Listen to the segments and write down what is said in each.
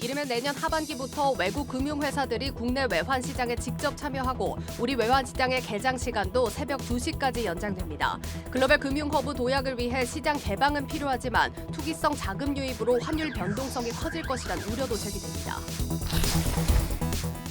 이르면 내년 하반기부터 외국 금융회사들이 국내 외환 시장에 직접 참여하고 우리 외환 시장의 개장 시간도 새벽 2시까지 연장됩니다. 글로벌 금융 허브 도약을 위해 시장 개방은 필요하지만 투기성 자금 유입으로 환율 변동성이 커질 것이란 우려도 제기됩니다.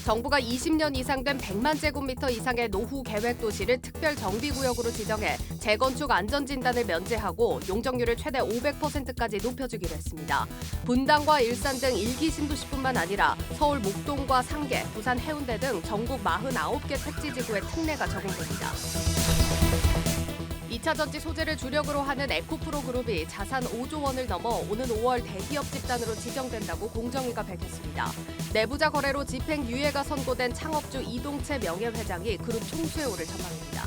정부가 20년 이상 된 100만 제곱미터 이상의 노후 계획 도시를 특별 정비구역으로 지정해 재건축 안전진단을 면제하고 용적률을 최대 500%까지 높여주기로 했습니다. 분당과 일산 등 1기 신도시뿐만 아니라 서울 목동과 상계, 부산 해운대 등 전국 49개 택지지구에 특례가 적용됩니다. 2차 전지 소재를 주력으로 하는 에코프로 그룹이 자산 5조 원을 넘어 오는 5월 대기업 집단으로 지정된다고 공정위가 밝혔습니다. 내부자 거래로 집행유예가 선고된 창업주 이동채 명예회장이 그룹 총수에 오를 전망입니다.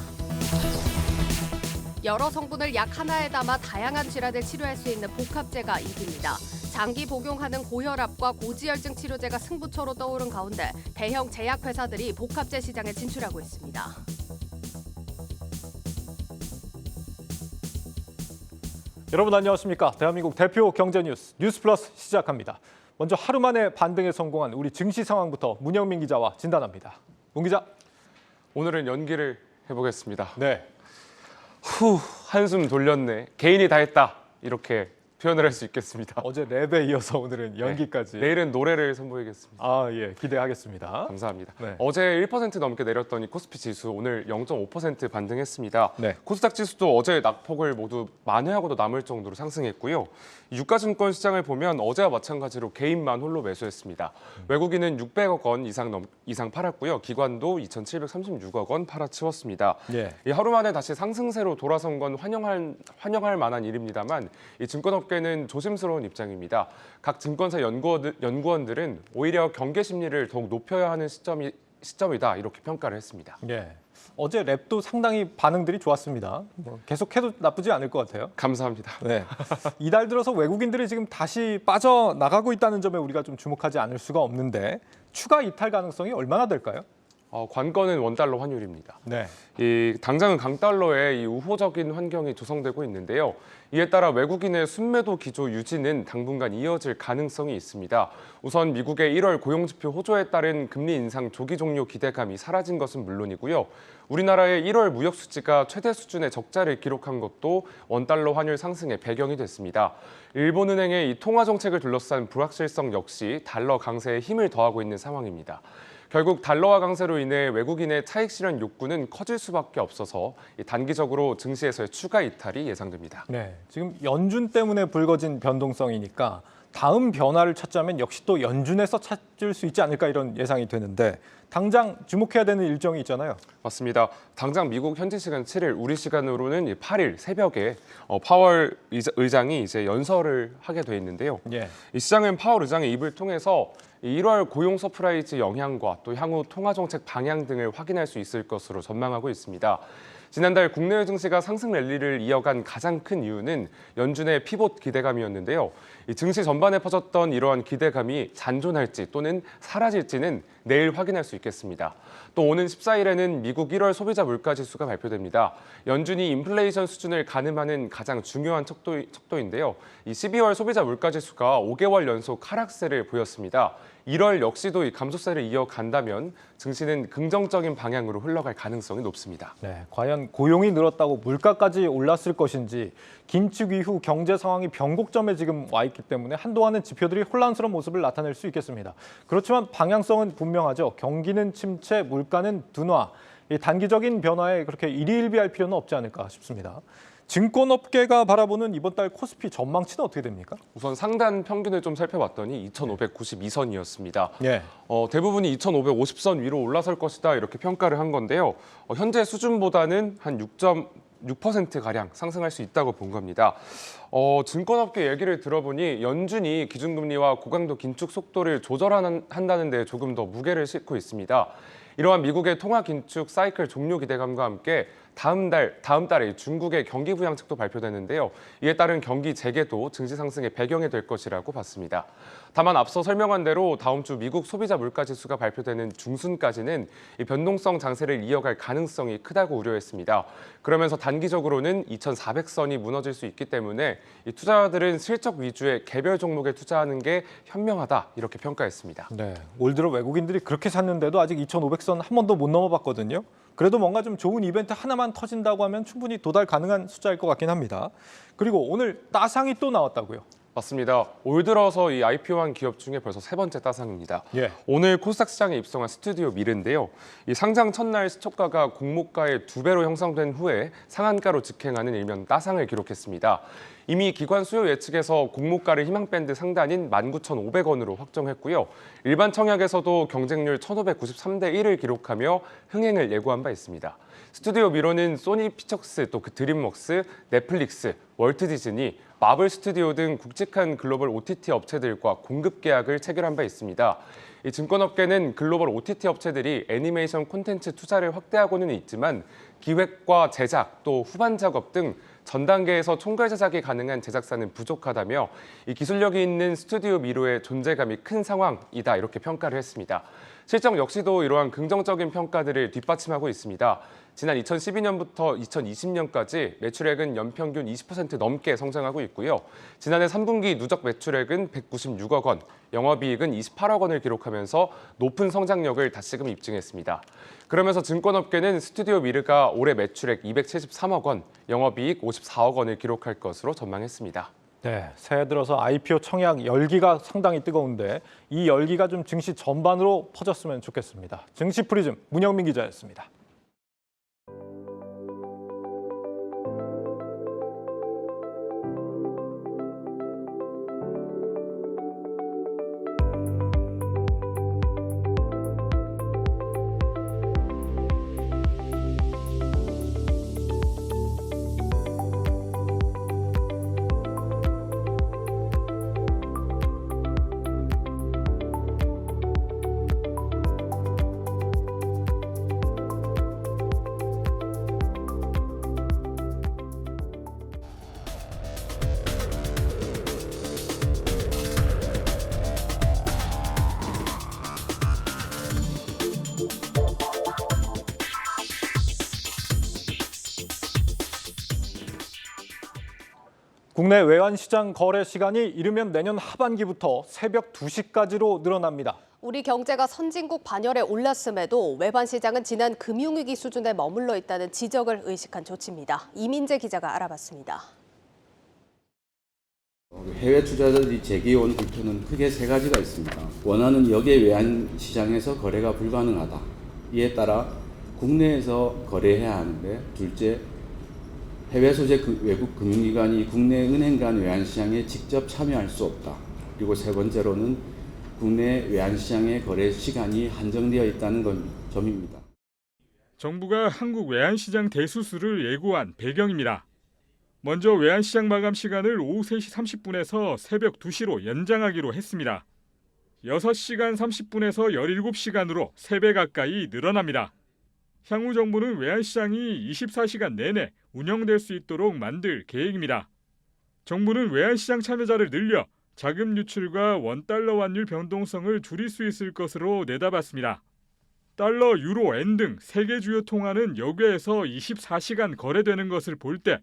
여러 성분을 약 하나에 담아 다양한 질환을 치료할 수 있는 복합제가 인기입니다. 장기 복용하는 고혈압과 고지혈증 치료제가 승부처로 떠오른 가운데 대형 제약회사들이 복합제 시장에 진출하고 있습니다. 여러분 안녕하십니까? 대한민국 대표 경제 뉴스 뉴스플러스 시작합니다. 먼저 하루 만에 반등에 성공한 우리 증시 상황부터 문영민 기자와 진단합니다. 문 기자. 오늘은 연기를 해보겠습니다. 네. 한숨 돌렸네. 개인이 다 했다. 이렇게 표현을 할 수 있겠습니다. 어제 랩에 이어서 오늘은 연기까지. 네. 내일은 노래를 선보이겠습니다. 예, 기대하겠습니다. 감사합니다. 네. 어제 1% 넘게 내렸더니 코스피 지수 오늘 0.5% 반등했습니다. 네. 코스닥 지수도 어제 낙폭을 모두 만회하고도 남을 정도로 상승했고요. 유가증권 시장을 보면 어제와 마찬가지로 개인만 홀로 매수했습니다. 외국인은 600억 원 이상 팔았고요. 기관도 2,736억 원 팔아치웠습니다. 예. 이 하루 만에 다시 상승세로 돌아선 건 환영할 만한 일입니다만 이 증권업계는 조심스러운 입장입니다. 각 증권사 연구원들은 오히려 경계 심리를 더욱 높여야 하는 시점이다 이렇게 평가를 했습니다. 예. 어제 랩도 상당히 반응들이 좋았습니다. 계속해도 나쁘지 않을 것 같아요. 감사합니다. 네. 이달 들어서 외국인들이 지금 다시 빠져나가고 있다는 점에 우리가 좀 주목하지 않을 수가 없는데 추가 이탈 가능성이 얼마나 될까요? 관건은 원달러 환율입니다. 네. 당장은 강달러의 이 우호적인 환경이 조성되고 있는데요. 이에 따라 외국인의 순매도 기조 유지는 당분간 이어질 가능성이 있습니다. 우선 미국의 1월 고용지표 호조에 따른 금리 인상 조기 종료 기대감이 사라진 것은 물론이고요. 우리나라의 1월 무역 수지가 최대 수준의 적자를 기록한 것도 원달러 환율 상승의 배경이 됐습니다. 일본은행의 이 통화 정책을 둘러싼 불확실성 역시 달러 강세에 힘을 더하고 있는 상황입니다. 결국 달러화 강세로 인해 외국인의 차익 실현 욕구는 커질 수밖에 없어서 단기적으로 증시에서의 추가 이탈이 예상됩니다. 네, 지금 연준 때문에 불거진 변동성이니까 다음 변화를 찾자면 역시 또 연준에서 찾을 수 있지 않을까 이런 예상이 되는데 당장 주목해야 되는 일정이 있잖아요. 맞습니다. 당장 미국 현지 시간 7일, 우리 시간으로는 8일 새벽에 파월 의장이 이제 연설을 하게 돼 있는데요. 예. 이 시장은 파월 의장의 입을 통해서 1월 고용 서프라이즈 영향과 또 향후 통화 정책 방향 등을 확인할 수 있을 것으로 전망하고 있습니다. 지난달 국내 증시가 상승 랠리를 이어간 가장 큰 이유는 연준의 피봇 기대감이었는데요. 이 증시 전반에 퍼졌던 이러한 기대감이 잔존할지 또는 사라질지는 내일 확인할 수 있겠습니다. 또 오는 14일에는 미국 1월 소비자 물가지수가 발표됩니다. 연준이 인플레이션 수준을 가늠하는 가장 중요한 척도인데요. 이 12월 소비자 물가지수가 5개월 연속 하락세를 보였습니다. 1월 역시도 이 감소세를 이어간다면 증시는 긍정적인 방향으로 흘러갈 가능성이 높습니다. 네, 과연 고용이 늘었다고 물가까지 올랐을 것인지 긴축 이후 경제 상황이 변곡점에 지금 와 있기 때문에 한동안은 지표들이 혼란스러운 모습을 나타낼 수 있겠습니다. 그렇지만 방향성은 분명하죠. 경기는 침체, 물가는 둔화. 이 단기적인 변화에 그렇게 일희일비할 필요는 없지 않을까 싶습니다. 증권업계가 바라보는 이번 달 코스피 전망치는 어떻게 됩니까? 우선 상단 평균을 좀 살펴봤더니 2,592선이었습니다. 예. 대부분이 2,550선 위로 올라설 것이다 이렇게 평가를 한 건데요. 현재 수준보다는 한 6.6%가량 상승할 수 있다고 본 겁니다. 증권업계 얘기를 들어보니 연준이 기준금리와 고강도 긴축 속도를 조절한다는 데 조금 더 무게를 싣고 있습니다. 이러한 미국의 통화 긴축 사이클 종료 기대감과 함께 다음 달에 중국의 경기 부양책도 발표되는데요. 이에 따른 경기 재개도 증시 상승의 배경이 될 것이라고 봤습니다. 다만 앞서 설명한 대로 다음 주 미국 소비자 물가지수가 발표되는 중순까지는 이 변동성 장세를 이어갈 가능성이 크다고 우려했습니다. 그러면서 단기적으로는 2,400선이 무너질 수 있기 때문에 이 투자자들은 실적 위주의 개별 종목에 투자하는 게 현명하다 이렇게 평가했습니다. 네, 올 들어 외국인들이 그렇게 샀는데도 아직 2,500선 한 번도 못 넘어봤거든요. 그래도 뭔가 좀 좋은 이벤트 하나만 터진다고 하면 충분히 도달 가능한 숫자일 것 같긴 합니다. 그리고 오늘 따상이 또 나왔다고요. 맞습니다. 올 들어서 이 IPO한 기업 중에 벌써 세 번째 따상입니다. 예. 오늘 코스닥 시장에 입성한 스튜디오 밀인데요. 이 상장 첫날 시초가가 공모가의 2배로 형성된 후에 상한가로 직행하는 일명 따상을 기록했습니다. 이미 기관 수요 예측에서 공모가를 희망밴드 상단인 19,500원으로 확정했고요. 일반 청약에서도 경쟁률 1,593대 1을 기록하며 흥행을 예고한 바 있습니다. 스튜디오 미러는 소니 피처스, 또 드림웍스, 넷플릭스, 월트 디즈니, 마블 스튜디오 등 굵직한 글로벌 OTT 업체들과 공급 계약을 체결한 바 있습니다. 이 증권업계는 글로벌 OTT 업체들이 애니메이션 콘텐츠 투자를 확대하고는 있지만 기획과 제작, 또 후반 작업 등 전 단계에서 총괄 제작이 가능한 제작사는 부족하다며 이 기술력이 있는 스튜디오 미러의 존재감이 큰 상황이다 이렇게 평가를 했습니다. 실적 역시도 이러한 긍정적인 평가들을 뒷받침하고 있습니다. 지난 2012년부터 2020년까지 매출액은 연평균 20% 넘게 성장하고 있고요. 지난해 3분기 누적 매출액은 196억 원, 영업이익은 28억 원을 기록하면서 높은 성장력을 다시금 입증했습니다. 그러면서 증권업계는 스튜디오 미르가 올해 매출액 273억 원, 영업이익 54억 원을 기록할 것으로 전망했습니다. 네, 새해 들어서 IPO 청약 열기가 상당히 뜨거운데 이 열기가 좀 증시 전반으로 퍼졌으면 좋겠습니다. 증시 프리즘 문영민 기자였습니다. 국내 외환시장 거래 시간이 이르면 내년 하반기부터 새벽 2시까지로 늘어납니다. 우리 경제가 선진국 반열에 올랐음에도 외환 시장은 지난 금융위기 수준에 머물러 있다는 지적을 의식한 조치입니다. 이민재 기자가 알아봤습니다. 해외 투자자들이 제기해온 불편은 크게 세 가지가 있습니다. 원하는 역외 외환 시장에서 거래가 불가능하다. 이에 따라 국내에서 거래해야 하는데, 둘째, 해외 소재 외국 금융기관이 국내 은행 간 외환시장에 직접 참여할 수 없다. 그리고 세 번째로는 국내 외환시장의 거래 시간이 한정되어 있다는 점입니다. 정부가 한국 외환시장 대수술을 예고한 배경입니다. 먼저 외환시장 마감 시간을 오후 3시 30분에서 새벽 2시로 연장하기로 했습니다. 6시간 30분에서 17시간으로 3배 가까이 늘어납니다. 향후 정부는 외환시장이 24시간 내내 운영될 수 있도록 만들 계획입니다. 정부는 외환시장 참여자를 늘려 자금 유출과 원달러 환율 변동성을 줄일 수 있을 것으로 내다봤습니다. 달러, 유로, 엔 등 세계 주요 통화는 역외에서 24시간 거래되는 것을 볼 때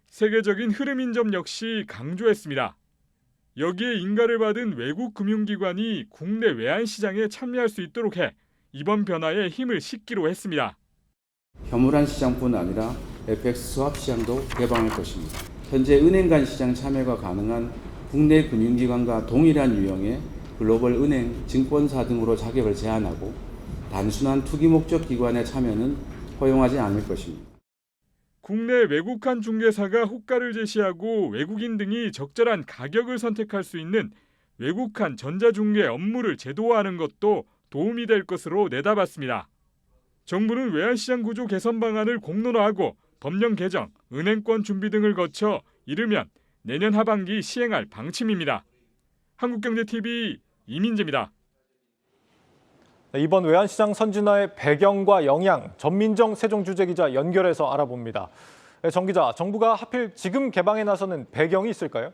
세계적인 흐름인 점 역시 강조했습니다. 여기에 인가를 받은 외국 금융기관이 국내 외환시장에 참여할 수 있도록 해 이번 변화에 힘을 싣기로 했습니다. 현물환 시장뿐 아니라 FX 스왑 시장도 개방할 것입니다. 현재 은행 간 시장 참여가 가능한 국내 금융기관과 동일한 유형의 글로벌 은행, 증권사 등으로 자격을 제한하고 단순한 투기 목적 기관의 참여는 허용하지 않을 것입니다. 국내 외국환 중개사가 호가를 제시하고 외국인 등이 적절한 가격을 선택할 수 있는 외국환 전자중개 업무를 제도화하는 것도 도움이 될 것으로 내다봤습니다. 정부는 외환시장 구조 개선 방안을 공론화하고 법령 개정, 은행권 준비 등을 거쳐 이르면 내년 하반기 시행할 방침입니다. 한국경제TV 이민재입니다. 이번 외환시장 선진화의 배경과 영향, 전민정 세종주재 기자 연결해서 알아봅니다. 정 기자, 정부가 하필 지금 개방에 나서는 배경이 있을까요?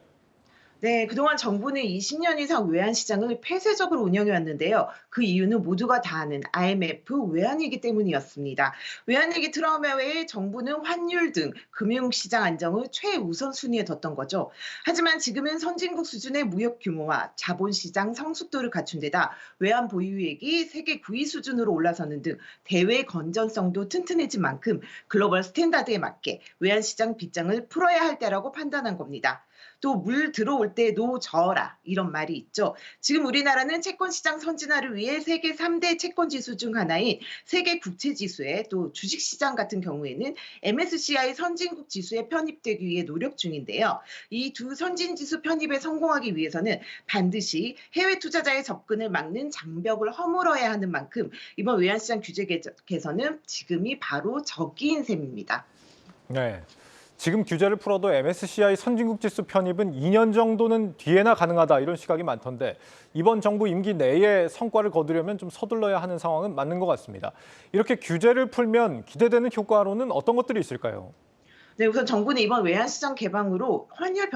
네, 그동안 정부는 20년 이상 외환시장을 폐쇄적으로 운영해 왔는데요. 그 이유는 모두가 다 아는 IMF 외환위기 때문이었습니다. 외환위기 트라우마 외에 정부는 환율 등 금융시장 안정을 최우선순위에 뒀던 거죠. 하지만 지금은 선진국 수준의 무역 규모와 자본시장 성숙도를 갖춘 데다 외환 보유액이 세계 9위 수준으로 올라서는 등 대외 건전성도 튼튼해진 만큼 글로벌 스탠다드에 맞게 외환시장 빗장을 풀어야 할 때라고 판단한 겁니다. 또 물 들어올 때 노 저어라 이런 말이 있죠. 지금 우리나라는 채권시장 선진화를 위해 세계 3대 채권지수 중 하나인 세계 국채지수에 또 주식시장 같은 경우에는 MSCI 선진국 지수에 편입되기 위해 노력 중인데요. 이 두 선진지수 편입에 성공하기 위해서는 반드시 해외 투자자의 접근을 막는 장벽을 허물어야 하는 만큼 이번 외환시장 규제 개선은 지금이 바로 적기인 셈입니다. 네. 지금 규제를 풀어도 MSCI 선진국 지수 편입은 2년 정도는 뒤에나 가능하다 이런 시각이 많던데 이번 정부 임기 내에 성과를 거두려면 좀 서둘러야 하는 상황은 맞는 것 같습니다. 이렇게 규제를 풀면 기대되는 효과로는 어떤 것들이 있을까요? 네, 우선 정부는 이번 외환시장 개방으로 환율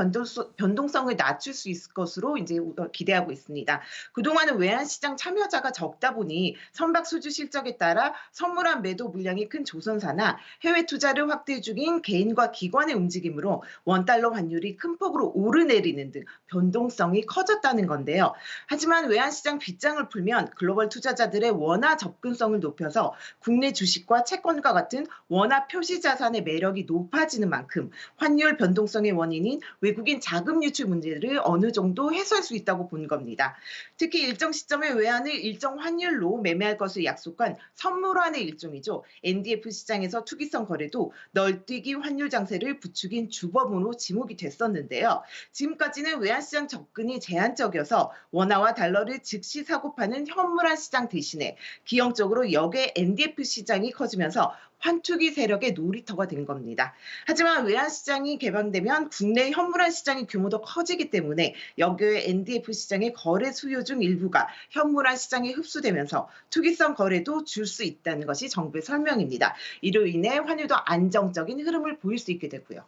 변동성을 낮출 수 있을 것으로 이제 기대하고 있습니다. 그동안은 외환시장 참여자가 적다 보니 선박 수주 실적에 따라 선물한 매도 물량이 큰 조선사나 해외 투자를 확대 중인 개인과 기관의 움직임으로 원달러 환율이 큰 폭으로 오르내리는 등 변동성이 커졌다는 건데요. 하지만 외환시장 빗장을 풀면 글로벌 투자자들의 원화 접근성을 높여서 국내 주식과 채권과 같은 원화 표시 자산의 매력이 높아지는 만큼 환율 변동성의 원인인 외국인 자금 유출 문제를 어느 정도 해소할 수 있다고 본 겁니다. 특히 일정 시점에 외환을 일정 환율로 매매할 것을 약속한 선물환의 일종이죠. NDF 시장에서 투기성 거래도 널뛰기 환율 장세를 부추긴 주범으로 지목이 됐었는데요. 지금까지는 외환시장 접근이 제한적이어서 원화와 달러를 즉시 사고 파는 현물환 시장 대신에 기형적으로 역의 NDF 시장이 커지면서 환투기 세력의 놀이터가 된 겁니다. 하지만 외환시장이 개방되면 국내 현물환 시장의 규모도 커지기 때문에 역의 NDF 시장의 거래 수요 중 일부가 현물환 시장에 흡수되면서 투기성 거래도 줄 수 있다는 것이 정부의 설명입니다. 이로 인해 환율도 안정적인 흐름을 보일 수 있게 되고요.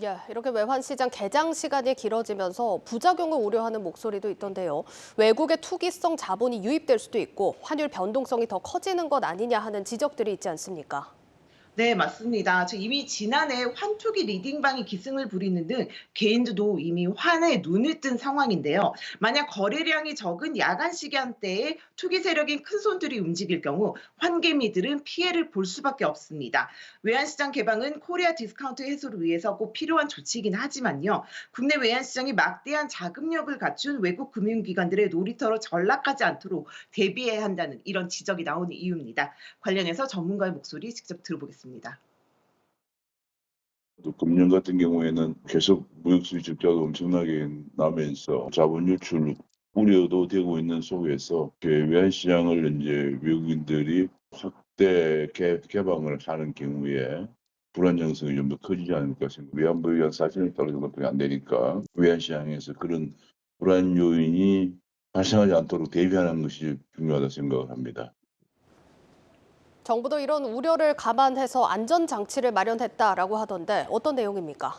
예, 이렇게 외환시장 개장 시간이 길어지면서 부작용을 우려하는 목소리도 있던데요. 외국의 투기성 자본이 유입될 수도 있고 환율 변동성이 더 커지는 것 아니냐 하는 지적들이 있지 않습니까? 네, 맞습니다. 이미 지난해 환투기 리딩방이 기승을 부리는 등 개인들도 이미 환에 눈을 뜬 상황인데요. 만약 거래량이 적은 야간 시간대에 투기 세력인 큰손들이 움직일 경우 환개미들은 피해를 볼 수밖에 없습니다. 외환시장 개방은 코리아 디스카운트 해소를 위해서 꼭 필요한 조치이긴 하지만요. 국내 외환시장이 막대한 자금력을 갖춘 외국 금융기관들의 놀이터로 전락하지 않도록 대비해야 한다는 이런 지적이 나오는 이유입니다. 관련해서 전문가의 목소리 직접 들어보겠습니다. 또 금년 같은 경우에는 계속 무역 수지 적자가 엄청나게 나면서 자본 유출 우려도 되고 있는 속에서 외환시장을 이제 외국인들이 확대 개방을 하는 경우에 불안정성이 좀 더 커지지 않을까 생각합니다. 외환 보유가 40년 달러 정도밖에 안 되니까 외환시장에서 그런 불안 요인이 발생하지 않도록 대비하는 것이 중요하다 생각을 합니다. 정부도 이런 우려를 감안해서 안전장치를 마련했다라고 하던데 어떤 내용입니까?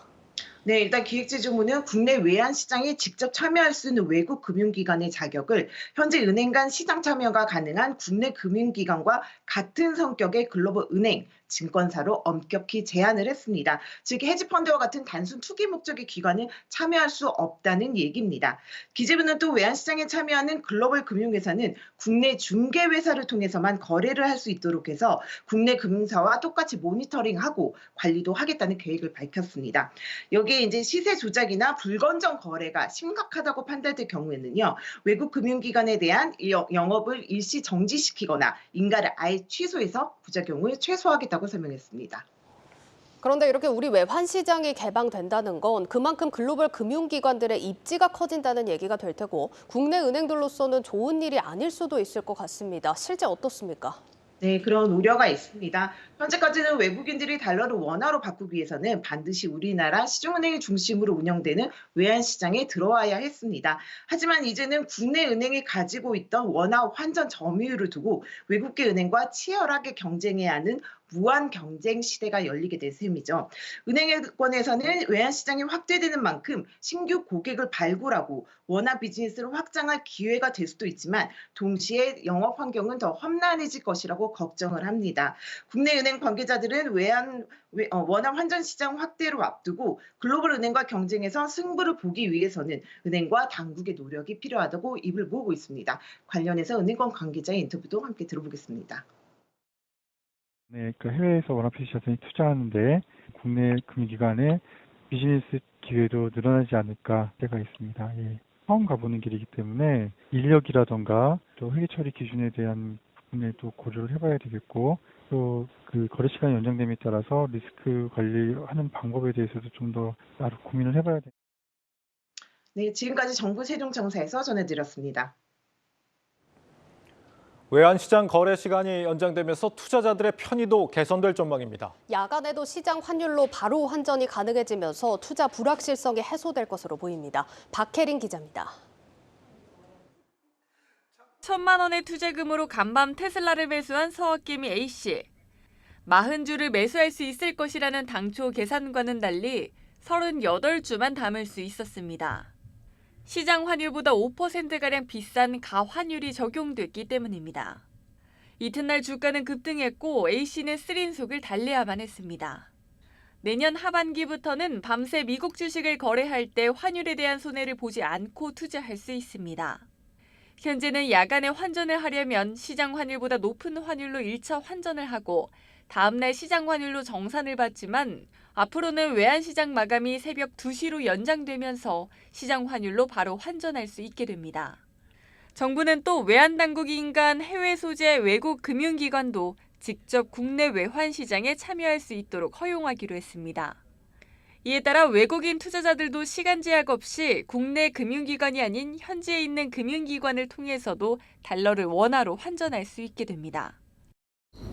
네, 일단 기획재정부는 국내 외환시장에 직접 참여할 수 있는 외국 금융기관의 자격을 현재 은행 간 시장 참여가 가능한 국내 금융기관과 같은 성격의 글로벌 은행, 증권사로 엄격히 제한을 했습니다. 즉 헤지펀드와 같은 단순 투기 목적의 기관은 참여할 수 없다는 얘기입니다. 기재부는 또 외환시장에 참여하는 글로벌 금융회사는 국내 중개회사를 통해서만 거래를 할 수 있도록 해서 국내 금융사와 똑같이 모니터링하고 관리도 하겠다는 계획을 밝혔습니다. 여기에 이제 시세 조작이나 불건전 거래가 심각하다고 판단될 경우에는요, 외국 금융기관에 대한 영업을 일시 정지시키거나 인가를 아예 취소해서 부작용을 최소화하겠다고 설명했습니다. 그런데 이렇게 우리 외환시장이 개방된다는 건 그만큼 글로벌 금융기관들의 입지가 커진다는 얘기가 될 테고 국내 은행들로서는 좋은 일이 아닐 수도 있을 것 같습니다. 실제 어떻습니까? 네, 그런 우려가 있습니다. 현재까지는 외국인들이 달러를 원화로 바꾸기 위해서는 반드시 우리나라 시중은행이 중심으로 운영되는 외환시장에 들어와야 했습니다. 하지만 이제는 국내 은행이 가지고 있던 원화 환전 점유율을 두고 외국계 은행과 치열하게 경쟁해야 하는 무한 경쟁 시대가 열리게 될 셈이죠. 은행권에서는 외환시장이 확대되는 만큼 신규 고객을 발굴하고 원화 비즈니스를 확장할 기회가 될 수도 있지만 동시에 영업 환경은 더 험난해질 것이라고 걱정을 합니다. 국내 은행 관계자들은 원화 환전 시장 확대를 앞두고 글로벌 은행과 경쟁에서 승부를 보기 위해서는 은행과 당국의 노력이 필요하다고 입을 모으고 있습니다. 관련해서 은행권 관계자의 인터뷰도 함께 들어보겠습니다. 네, 해외에서 원화폐시자산이 투자하는데 국내 금융기관의 비즈니스 기회도 늘어나지 않을까 때가 있습니다. 예. 처음 가보는 길이기 때문에 인력이라던가 또 회계 처리 기준에 대한 부분에 또 고려를 해봐야 되겠고 또 그 거래 시간이 연장됨에 따라서 리스크 관리하는 방법에 대해서도 좀 더 따로 고민을 해봐야 됩니다. 네, 지금까지 정부 세종청사에서 전해드렸습니다. 외환시장 거래 시간이 연장되면서 투자자들의 편의도 개선될 전망입니다. 야간에도 시장 환율로 바로 환전이 가능해지면서 투자 불확실성이 해소될 것으로 보입니다. 박혜린 기자입니다. 1,000만 원의 투자금으로 간밤 테슬라를 매수한 서학개미 A씨. 40주를 매수할 수 있을 것이라는 당초 계산과는 달리 38주만 담을 수 있었습니다. 시장 환율보다 5%가량 비싼 가환율이 적용됐기 때문입니다. 이튿날 주가는 급등했고 A씨는 쓰린 속을 달래야만 했습니다. 내년 하반기부터는 밤새 미국 주식을 거래할 때 환율에 대한 손해를 보지 않고 투자할 수 있습니다. 현재는 야간에 환전을 하려면 시장 환율보다 높은 환율로 1차 환전을 하고 다음날 시장 환율로 정산을 받지만 앞으로는 외환시장 마감이 새벽 2시로 연장되면서 시장 환율로 바로 환전할 수 있게 됩니다. 정부는 또 외환당국이 인가한 해외 소재 외국 금융기관도 직접 국내 외환시장에 참여할 수 있도록 허용하기로 했습니다. 이에 따라 외국인 투자자들도 시간 제약 없이 국내 금융기관이 아닌 현지에 있는 금융기관을 통해서도 달러를 원화로 환전할 수 있게 됩니다.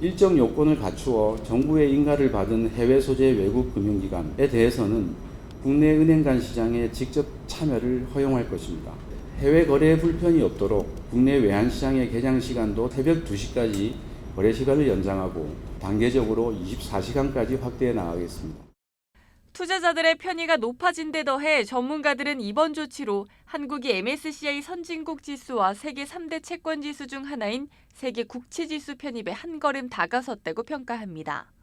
일정 요건을 갖추어 정부의 인가를 받은 해외 소재 외국 금융기관에 대해서는 국내 은행 간 시장에 직접 참여를 허용할 것입니다. 해외 거래에 불편이 없도록 국내 외환시장의 개장 시간도 새벽 2시까지 거래 시간을 연장하고 단계적으로 24시간까지 확대해 나가겠습니다. 투자자들의 편의가 높아진 데 더해 전문가들은 이번 조치로 한국이 MSCI 선진국 지수와 세계 3대 채권 지수 중 하나인 세계 국채 지수 편입에 한 걸음 다가섰다고 평가합니다.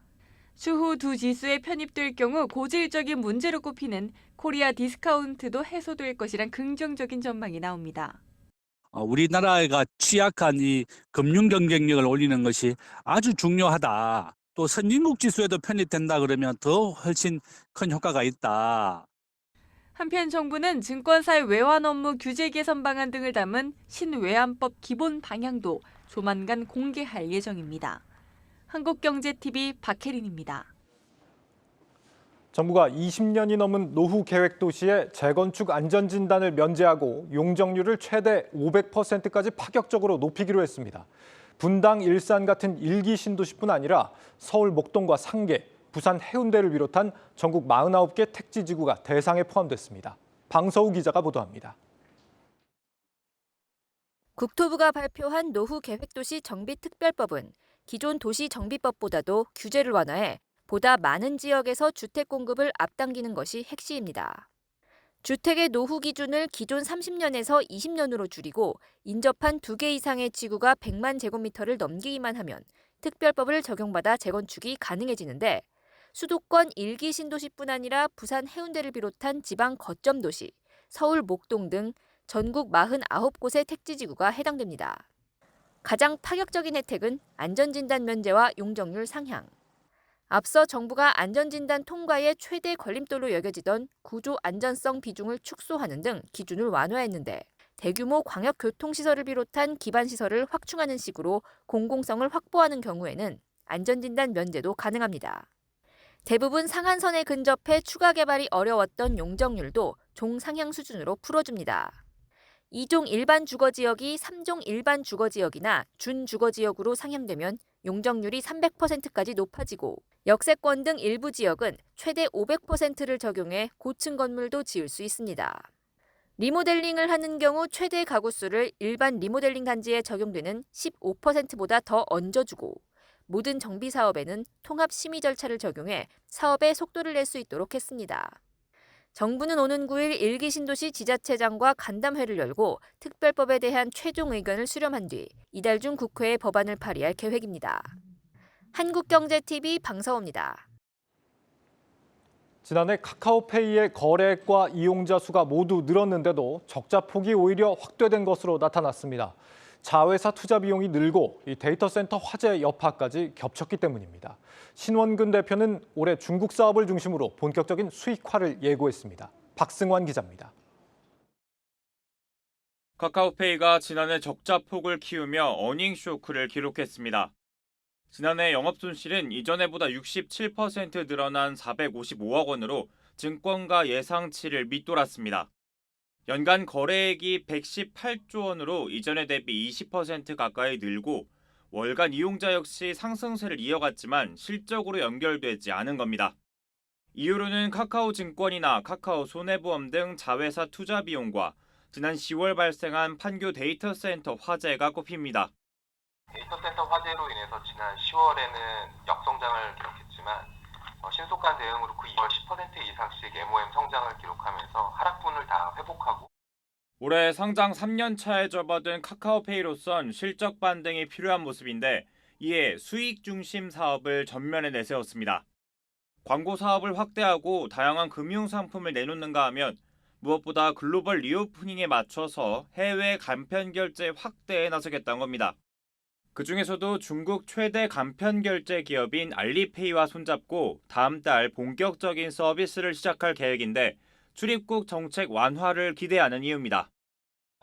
추후 두 지수에 편입될 경우 고질적인 문제로 꼽히는 코리아 디스카운트도 해소될 것이란 긍정적인 전망이 나옵니다. 우리나라가 취약한 이 금융 경쟁력을 올리는 것이 아주 중요하다. 또 선진국 지수에도 편입된다 그러면 더 훨씬 큰 효과가 있다. 한편 정부는 증권사의 외환 업무 규제 개선 방안 등을 담은 신외환법 기본 방향도 조만간 공개할 예정입니다. 한국경제TV 박혜린입니다. 정부가 20년이 넘은 노후 계획 도시의 재건축 안전진단을 면제하고 용적률을 최대 500%까지 파격적으로 높이기로 했습니다. 분당, 일산 같은 일기 신도시뿐 아니라 서울 목동과 상계, 부산 해운대를 비롯한 전국 49개 택지지구가 대상에 포함됐습니다. 방서우 기자가 보도합니다. 국토부가 발표한 노후 계획도시 정비특별법은 기존 도시정비법보다도 규제를 완화해 보다 많은 지역에서 주택 공급을 앞당기는 것이 핵심입니다. 주택의 노후 기준을 기존 30년에서 20년으로 줄이고 인접한 2개 이상의 지구가 100만 제곱미터를 넘기기만 하면 특별법을 적용받아 재건축이 가능해지는데 수도권 일기 신도시뿐 아니라 부산 해운대를 비롯한 지방 거점 도시, 서울 목동 등 전국 49곳의 택지지구가 해당됩니다. 가장 파격적인 혜택은 안전진단 면제와 용적률 상향. 앞서 정부가 안전진단 통과의 최대 걸림돌로 여겨지던 구조 안전성 비중을 축소하는 등 기준을 완화했는데 대규모 광역교통시설을 비롯한 기반시설을 확충하는 식으로 공공성을 확보하는 경우에는 안전진단 면제도 가능합니다. 대부분 상한선에 근접해 추가 개발이 어려웠던 용적률도 종상향 수준으로 풀어줍니다. 2종 일반 주거지역이 3종 일반 주거지역이나 준주거지역으로 상향되면 용적률이 300%까지 높아지고 역세권 등 일부 지역은 최대 500%를 적용해 고층 건물도 지을 수 있습니다. 리모델링을 하는 경우 최대 가구수를 일반 리모델링 단지에 적용되는 15%보다 더 얹어주고 모든 정비 사업에는 통합 심의 절차를 적용해 사업에 속도를 낼 수 있도록 했습니다. 정부는 오는 9일 1기 신도시 지자체장과 간담회를 열고 특별법에 대한 최종 의견을 수렴한 뒤 이달 중 국회에 법안을 발의할 계획입니다. 한국경제TV 방서호입니다. 지난해 카카오페이의 거래액과 이용자 수가 모두 늘었는데도 적자 폭이 오히려 확대된 것으로 나타났습니다. 자회사 투자 비용이 늘고 이 데이터 센터 화재 여파까지 겹쳤기 때문입니다. 신원근 대표는 올해 중국 사업을 중심으로 본격적인 수익화를 예고했습니다. 박승환 기자입니다. 카카오페이가 지난해 적자 폭을 키우며 어닝 쇼크를 기록했습니다. 지난해 영업손실은 이전해보다 67% 늘어난 455억 원으로 증권가 예상치를 밑돌았습니다. 연간 거래액이 118조 원으로 이전에 대비 20% 가까이 늘고 월간 이용자 역시 상승세를 이어갔지만 실적으로 연결되지 않은 겁니다. 이유로는 카카오증권이나 카카오손해보험 등 자회사 투자 비용과 지난 10월 발생한 판교 데이터 센터 화재가 꼽힙니다. 데이터 센터 화재로 인해서 지난 10월에는 역성장을 기록했지만 신속한 대응으로 그 이월 10% 이상씩 MOM 성장을 기록하면서 하락분을 다 회복하고 올해 상장 3년 차에 접어든 카카오페이로선 실적 반등이 필요한 모습인데 이에 수익 중심 사업을 전면에 내세웠습니다. 광고 사업을 확대하고 다양한 금융 상품을 내놓는가 하면 무엇보다 글로벌 리오프닝에 맞춰서 해외 간편 결제 확대에 나서겠다는 겁니다. 그 중에서도 중국 최대 간편 결제 기업인 알리페이와 손잡고 다음 달 본격적인 서비스를 시작할 계획인데 출입국 정책 완화를 기대하는 이유입니다.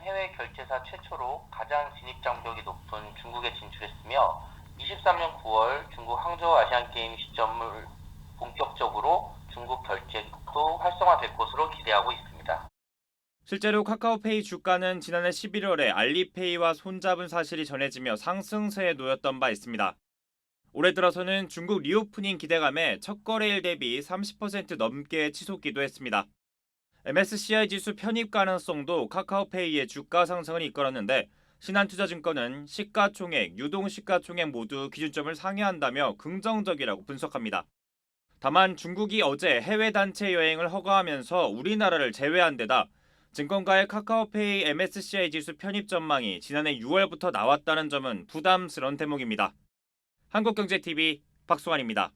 해외 결제사 최초로 가장 진입 장벽이 높은 중국에 진출했으며 23년 9월 중국 항저우 아시안게임 시점을 본격적으로 중국 결제도 활성화될 것으로 기대하고 있습니다. 실제로 카카오페이 주가는 지난해 11월에 알리페이와 손잡은 사실이 전해지며 상승세에 놓였던 바 있습니다. 올해 들어서는 중국 리오프닝 기대감에 첫 거래일 대비 30% 넘게 치솟기도 했습니다. MSCI 지수 편입 가능성도 카카오페이의 주가 상승을 이끌었는데 신한투자증권은 시가총액, 유동시가총액 모두 기준점을 상회한다며 긍정적이라고 분석합니다. 다만 중국이 어제 해외 단체 여행을 허가하면서 우리나라를 제외한 데다 증권가의 카카오페이 MSCI 지수 편입 전망이 지난해 6월부터 나왔다는 점은 부담스러운 대목입니다. 한국경제TV 박수환입니다.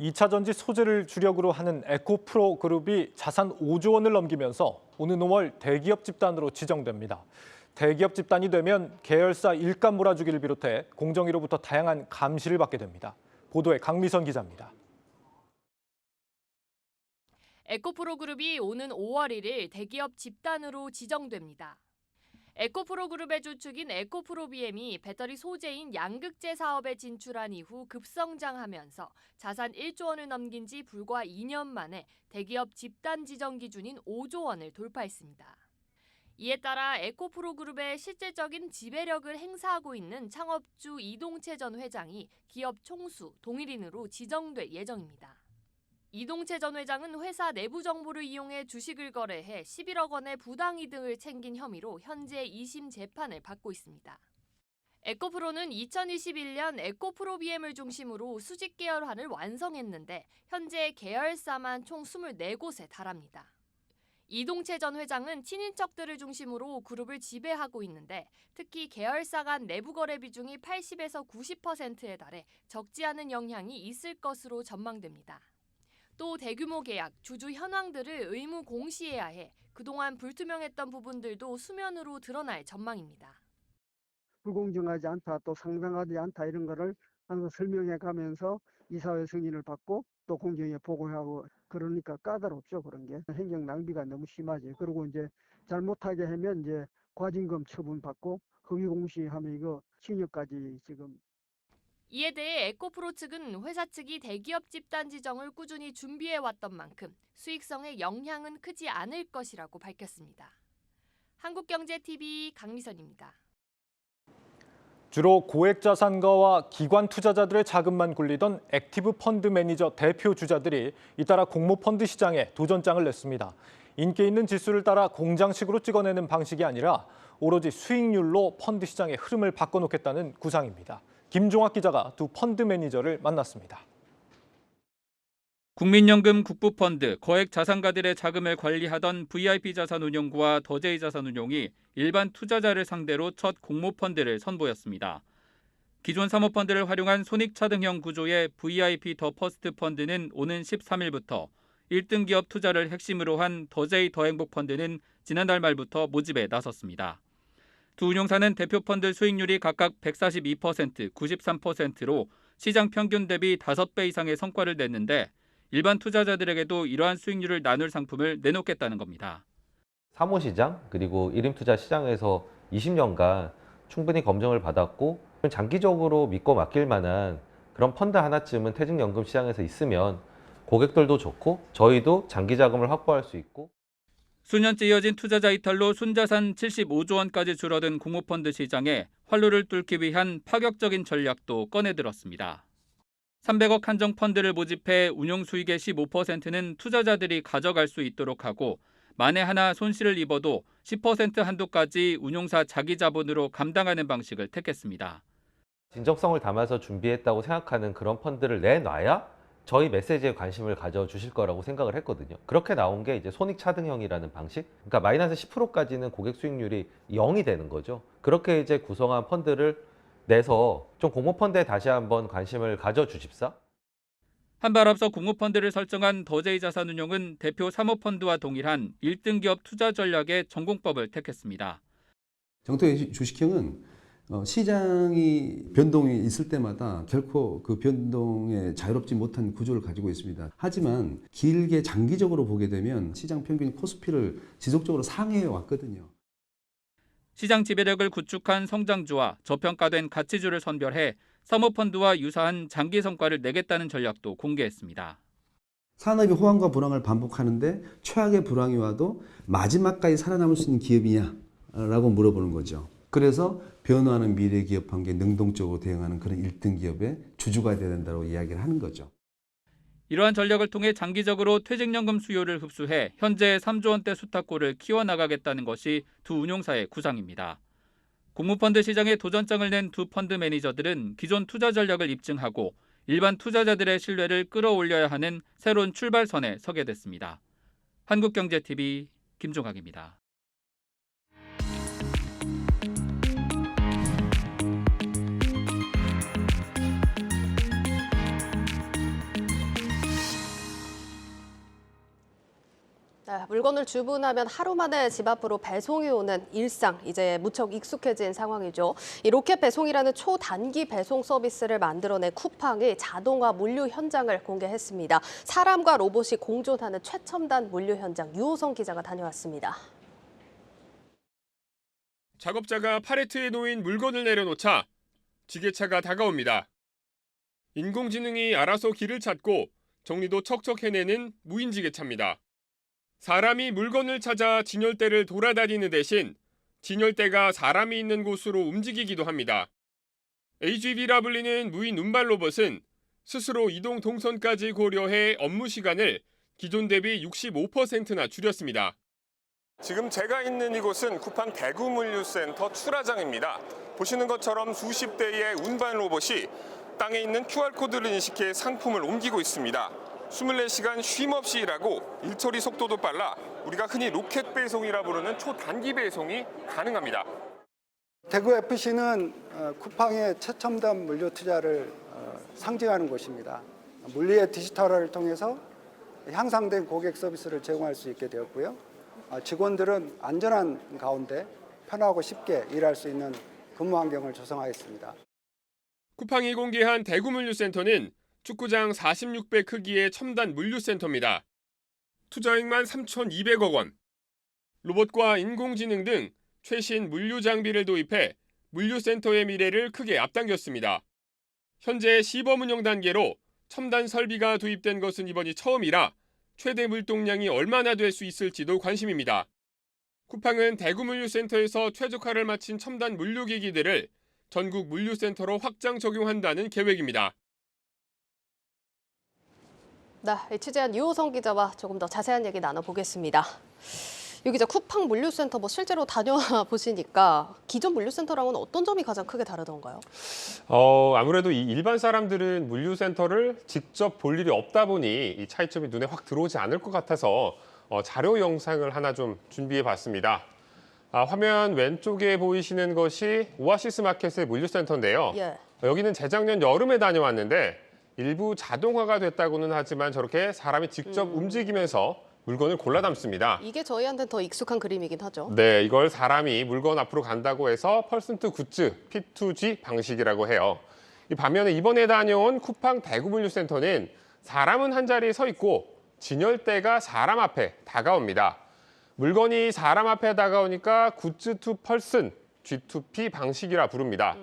2차 전지 소재를 주력으로 하는 에코프로 그룹이 자산 5조 원을 넘기면서 오는 5월 대기업 집단으로 지정됩니다. 대기업 집단이 되면 계열사 일감 몰아주기를 비롯해 공정위로부터 다양한 감시를 받게 됩니다. 보도에 강미선 기자입니다. 에코프로 그룹이 오는 5월 1일 대기업 집단으로 지정됩니다. 에코프로 그룹의 주축인 에코프로비엠이 배터리 소재인 양극재 사업에 진출한 이후 급성장하면서 자산 1조 원을 넘긴 지 불과 2년 만에 대기업 집단 지정 기준인 5조 원을 돌파했습니다. 이에 따라 에코프로 그룹의 실질적인 지배력을 행사하고 있는 창업주 이동채 전 회장이 기업 총수 동일인으로 지정될 예정입니다. 이동채 전 회장은 회사 내부 정보를 이용해 주식을 거래해 11억 원의 부당이득을 챙긴 혐의로 현재 2심 재판을 받고 있습니다. 에코프로는 2021년 에코프로비엠을 중심으로 수직 계열화를 완성했는데 현재 계열사만 총 24곳에 달합니다. 이동채 전 회장은 친인척들을 중심으로 그룹을 지배하고 있는데 특히 계열사 간 내부 거래 비중이 80에서 90%에 달해 적지 않은 영향이 있을 것으로 전망됩니다. 또 대규모 계약, 주주 현황들을 의무 공시해야 해 그동안 불투명했던 부분들도 수면으로 드러날 전망입니다. 불공정하지 않다, 또 상당하지 않다 이런 거를 항상 설명해 가면서 이사회 승인을 받고 또 공정위에 보고하고 그러니까 까다롭죠. 그런 게 행정 낭비가 너무 심하지. 그리고 이제 잘못하게 하면 이제 과징금 처분 받고 허위 공시하면 이거 징역까지 지금. 이에 대해 에코프로 측은 회사 측이 대기업 집단 지정을 꾸준히 준비해왔던 만큼 수익성에 영향은 크지 않을 것이라고 밝혔습니다. 한국경제TV 강미선입니다. 주로 고액 자산가와 기관 투자자들의 자금만 굴리던 액티브 펀드 매니저 대표 주자들이 잇따라 공모펀드 시장에 도전장을 냈습니다. 인기 있는 지수를 따라 공장식으로 찍어내는 방식이 아니라 오로지 수익률로 펀드 시장의 흐름을 바꿔놓겠다는 구상입니다. 김종학 기자가 두 펀드 매니저를 만났습니다. 국민연금 국부펀드, 거액 자산가들의 자금을 관리하던 VIP 자산운용부와 더제이 자산운용이 일반 투자자를 상대로 첫 공모펀드를 선보였습니다. 기존 사모펀드를 활용한 손익차등형 구조의 VIP 더 퍼스트 펀드는 오는 13일부터, 1등 기업 투자를 핵심으로 한 더제이 더행복펀드는 지난달 말부터 모집에 나섰습니다. 두 운용사는 대표 펀드 수익률이 각각 142%, 93%로 시장 평균 대비 5배 이상의 성과를 냈는데 일반 투자자들에게도 이러한 수익률을 나눌 상품을 내놓겠다는 겁니다. 사모시장 그리고 일임투자 시장에서 20년간 충분히 검증을 받았고 장기적으로 믿고 맡길 만한 그런 펀드 하나쯤은 퇴직연금 시장에서 있으면 고객들도 좋고 저희도 장기 자금을 확보할 수 있고 수년째 이어진 투자자 이탈로 순자산 75조 원까지 줄어든 공모펀드 시장에 활로를 뚫기 위한 파격적인 전략도 꺼내들었습니다. 300억 한정 펀드를 모집해 운용 수익의 15%는 투자자들이 가져갈 수 있도록 하고 만에 하나 손실을 입어도 10% 한도까지 운용사 자기 자본으로 감당하는 방식을 택했습니다. 진정성을 담아서 준비했다고 생각하는 그런 펀드를 내놔야 저희 메시지에 관심을 가져주실 거라고 생각을 했거든요. 그렇게 나온 게 이제 손익차등형이라는 방식. 그러니까 마이너스 10%까지는 고객 수익률이 0이 되는 거죠. 그렇게 이제 구성한 펀드를 내서 좀 공모펀드에 다시 한번 관심을 가져주십사. 한 발 앞서 공모펀드를 설정한 더제이 자산운용은 대표 사모펀드와 동일한 1등 기업 투자 전략의 전공법을 택했습니다. 정토의 주식형은 시장이 변동이 있을 때마다 결코 그 변동에 자유롭지 못한 구조를 가지고 있습니다. 하지만 길게 장기적으로 보게 되면 시장 평균 코스피를 지속적으로 상회해 왔거든요. 시장 지배력을 구축한 성장주와 저평가된 가치주를 선별해 사모펀드와 유사한 장기 성과를 내겠다는 전략도 공개했습니다. 산업이 호황과 불황을 반복하는데 최악의 불황이 와도 마지막까지 살아남을 수 있는 기업이냐라고 물어보는 거죠. 그래서 변화하는 미래 기업 관계에 능동적으로 대응하는 그런 1등 기업의 주주가 되어야 된다고 이야기를 하는 거죠. 이러한 전략을 통해 장기적으로 퇴직연금 수요를 흡수해 현재 3조 원대 수탁골을 키워나가겠다는 것이 두 운용사의 구상입니다. 공모펀드 시장에 도전장을 낸 두 펀드 매니저들은 기존 투자 전략을 입증하고 일반 투자자들의 신뢰를 끌어올려야 하는 새로운 출발선에 서게 됐습니다. 한국경제TV 김종학입니다. 물건을 주문하면 하루 만에 집 앞으로 배송이 오는 일상, 이제 무척 익숙해진 상황이죠. 이 로켓 배송이라는 초단기 배송 서비스를 만들어낸 쿠팡이 자동화 물류 현장을 공개했습니다. 사람과 로봇이 공존하는 최첨단 물류 현장, 유호성 기자가 다녀왔습니다. 작업자가 팔레트에 놓인 물건을 내려놓자 지게차가 다가옵니다. 인공지능이 알아서 길을 찾고 정리도 척척 해내는 무인지게차입니다. 사람이 물건을 찾아 진열대를 돌아다니는 대신 진열대가 사람이 있는 곳으로 움직이기도 합니다. AGV라 불리는 무인 운반 로봇은 스스로 이동 동선까지 고려해 업무 시간을 기존 대비 65%나 줄였습니다. 지금 제가 있는 이곳은 쿠팡 대구물류센터 출하장입니다. 보시는 것처럼 수십 대의 운반 로봇이 땅에 있는 QR코드를 인식해 상품을 옮기고 있습니다. 24시간 쉼 없이 일하고 일처리 속도도 빨라 우리가 흔히 로켓 배송이라 부르는 초단기 배송이 가능합니다. 대구 FC는 쿠팡의 최첨단 물류 투자를 상징하는 곳입니다. 물류의 디지털화를 통해서 향상된 고객 서비스를 제공할 수 있게 되었고요. 직원들은 안전한 가운데 편하고 쉽게 일할 수 있는 근무 환경을 조성하겠습니다. 쿠팡이 공개한 대구물류센터는 축구장 46배 크기의 첨단 물류센터입니다. 투자액만 3,200억 원. 로봇과 인공지능 등 최신 물류 장비를 도입해 물류센터의 미래를 크게 앞당겼습니다. 현재 시범 운영 단계로 첨단 설비가 도입된 것은 이번이 처음이라 최대 물동량이 얼마나 될 수 있을지도 관심입니다. 쿠팡은 대구 물류센터에서 최적화를 마친 첨단 물류기기들을 전국 물류센터로 확장 적용한다는 계획입니다. 네, 취재한 유호성 기자와 조금 더 자세한 얘기 나눠보겠습니다. 유 기자, 쿠팡 물류센터 실제로 다녀와 보시니까 기존 물류센터랑은 어떤 점이 가장 크게 다르던가요? 아무래도 이 일반 사람들은 물류센터를 직접 볼 일이 없다 보니 이 차이점이 눈에 확 들어오지 않을 것 같아서 자료 영상을 하나 좀 준비해 봤습니다. 화면 왼쪽에 보이시는 것이 오아시스 마켓의 물류센터인데요. 예. 여기는 재작년 여름에 다녀왔는데 일부 자동화가 됐다고는 하지만 저렇게 사람이 직접 움직이면서 물건을 골라 담습니다. 이게 저희한테는 더 익숙한 그림이긴 하죠. 네, 이걸 사람이 물건 앞으로 간다고 해서 퍼센트 굿즈, P2G 방식이라고 해요. 이 반면에 이번에 다녀온 쿠팡 대구 물류센터는 사람은 한 자리에 서 있고 진열대가 사람 앞에 다가옵니다. 물건이 사람 앞에 다가오니까 굿즈 투 펄슨, G2P 방식이라 부릅니다.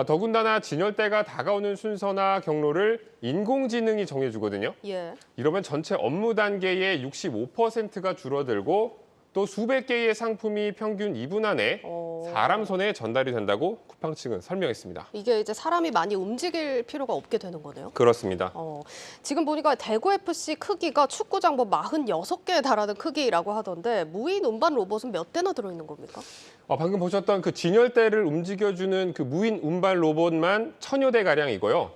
더군다나 진열대가 다가오는 순서나 경로를 인공지능이 정해주거든요. 예. 이러면 전체 업무 단계의 65%가 줄어들고 또 수백 개의 상품이 평균 2분 안에 사람 손에 전달이 된다고 쿠팡 측은 설명했습니다. 이게 이제 사람이 많이 움직일 필요가 없게 되는 거네요. 그렇습니다. 지금 보니까 대구FC 크기가 축구장 46개에 달하는 크기라고 하던데 무인 운반 로봇은 몇 대나 들어있는 겁니까? 방금 보셨던 그 진열대를 움직여주는 그 무인 운반 로봇만 1000여 대 가량이고요.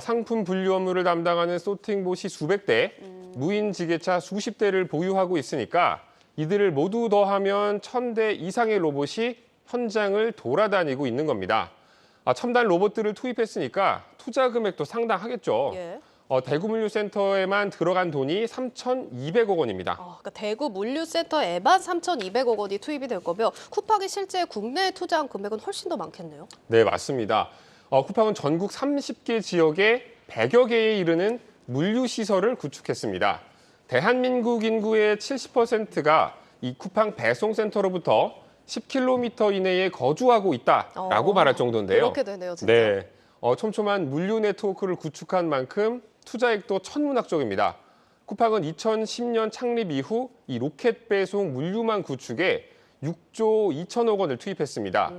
상품 분류 업무를 담당하는 소팅봇이 수백 대, 무인 지게차 수십 대를 보유하고 있으니까 이들을 모두 더하면 1000대 이상의 로봇이 현장을 돌아다니고 있는 겁니다. 첨단 로봇들을 투입했으니까 투자 금액도 상당하겠죠. 예. 대구 물류센터에만 들어간 돈이 3,200억 원입니다. 그러니까 대구 물류센터에만 3,200억 원이 투입이 될 거며 쿠팡이 실제 국내에 투자한 금액은 훨씬 더 많겠네요. 네, 맞습니다. 쿠팡은 전국 30개 지역에 100여 개에 이르는 물류시설을 구축했습니다. 대한민국 인구의 70%가 이 쿠팡 배송센터로부터 10km 이내에 거주하고 있다라고 말할 정도인데요. 그렇게 되네요, 진짜. 네, 촘촘한 물류 네트워크를 구축한 만큼 투자액도 천문학적입니다. 쿠팡은 2010년 창립 이후 이 로켓 배송 물류망 구축에 6조 2천억 원을 투입했습니다.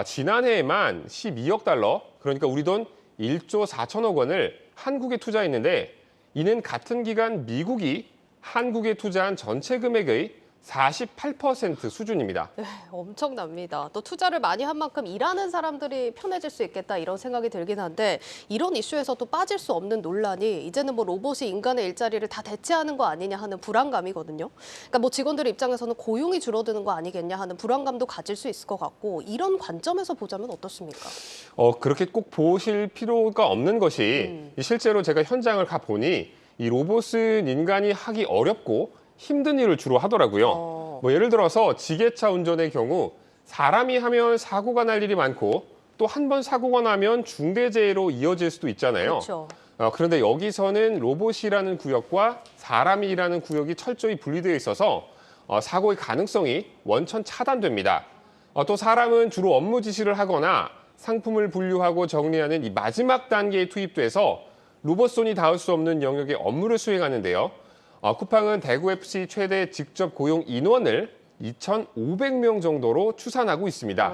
지난해에만 12억 달러, 그러니까 우리 돈 1조 4천억 원을 한국에 투자했는데 이는 같은 기간 미국이 한국에 투자한 전체 금액의 48% 수준입니다. 네, 엄청납니다. 또 투자를 많이 한 만큼 일하는 사람들이 편해질 수 있겠다 이런 생각이 들긴 한데 이런 이슈에서 또 빠질 수 없는 논란이 이제는 로봇이 인간의 일자리를 다 대체하는 거 아니냐 하는 불안감이거든요. 그러니까 직원들 입장에서는 고용이 줄어드는 거 아니겠냐 하는 불안감도 가질 수 있을 것 같고 이런 관점에서 보자면 어떻습니까? 그렇게 꼭 보실 필요가 없는 것이 실제로 제가 현장을 가보니 이 로봇은 인간이 하기 어렵고 힘든 일을 주로 하더라고요. 예를 들어서 지게차 운전의 경우 사람이 하면 사고가 날 일이 많고 또 한 번 사고가 나면 중대재해로 이어질 수도 있잖아요. 그렇죠. 그런데 여기서는 로봇이라는 구역과 사람이 일하는 구역이 철저히 분리되어 있어서 사고의 가능성이 원천 차단됩니다. 또 사람은 주로 업무 지시를 하거나 상품을 분류하고 정리하는 이 마지막 단계에 투입돼서 로봇손이 닿을 수 없는 영역의 업무를 수행하는데요. 쿠팡은 대구FC 최대 직접 고용 인원을 2,500명 정도로 추산하고 있습니다.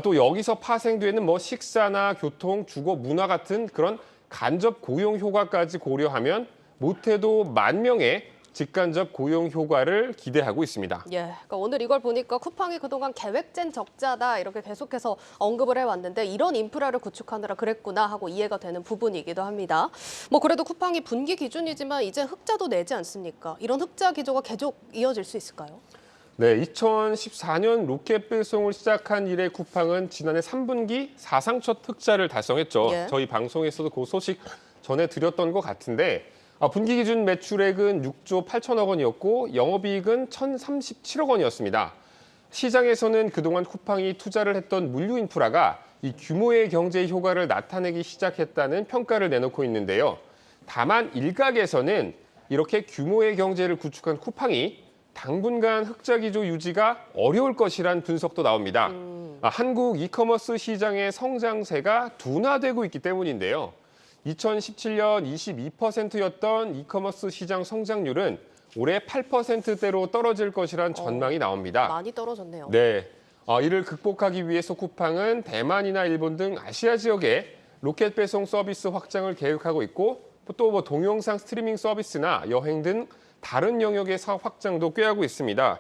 또 여기서 파생되는 식사나 교통, 주거, 문화 같은 그런 간접 고용 효과까지 고려하면 못해도 10,000명의 직간접 고용 효과를 기대하고 있습니다. 예, 그러니까 오늘 이걸 보니까 쿠팡이 그동안 계획된 적자다 이렇게 계속해서 언급을 해왔는데 이런 인프라를 구축하느라 그랬구나 하고 이해가 되는 부분이기도 합니다. 그래도 쿠팡이 분기 기준이지만 이제 흑자도 내지 않습니까? 이런 흑자 기조가 계속 이어질 수 있을까요? 네, 2014년 로켓 배송을 시작한 이래 쿠팡은 지난해 3분기 사상 첫 흑자를 달성했죠. 예. 저희 방송에서도 그 소식 전해드렸던 것 같은데 분기 기준 매출액은 6조 8천억 원이었고 영업이익은 1,037억 원이었습니다. 시장에서는 그동안 쿠팡이 투자를 했던 물류 인프라가 이 규모의 경제 효과를 나타내기 시작했다는 평가를 내놓고 있는데요. 다만 일각에서는 이렇게 규모의 경제를 구축한 쿠팡이 당분간 흑자 기조 유지가 어려울 것이란 분석도 나옵니다. 한국 이커머스 시장의 성장세가 둔화되고 있기 때문인데요. 2017년 22%였던 이커머스 시장 성장률은 올해 8%대로 떨어질 것이란 전망이 나옵니다. 많이 떨어졌네요. 네, 이를 극복하기 위해서 쿠팡은 대만이나 일본 등 아시아 지역에 로켓 배송 서비스 확장을 계획하고 있고 또 동영상 스트리밍 서비스나 여행 등 다른 영역의 사업 확장도 꾀하고 있습니다.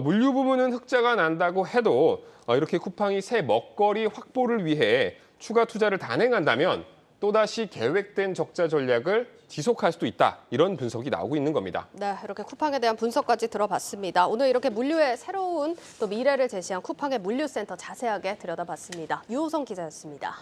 물류 부문은 흑자가 난다고 해도 이렇게 쿠팡이 새 먹거리 확보를 위해 추가 투자를 단행한다면 또다시 계획된 적자 전략을 지속할 수도 있다. 이런 분석이 나오고 있는 겁니다. 네, 이렇게 쿠팡에 대한 분석까지 들어봤습니다. 오늘 이렇게 물류의 새로운 또 미래를 제시한 쿠팡의 물류센터 자세하게 들여다봤습니다. 유호성 기자였습니다.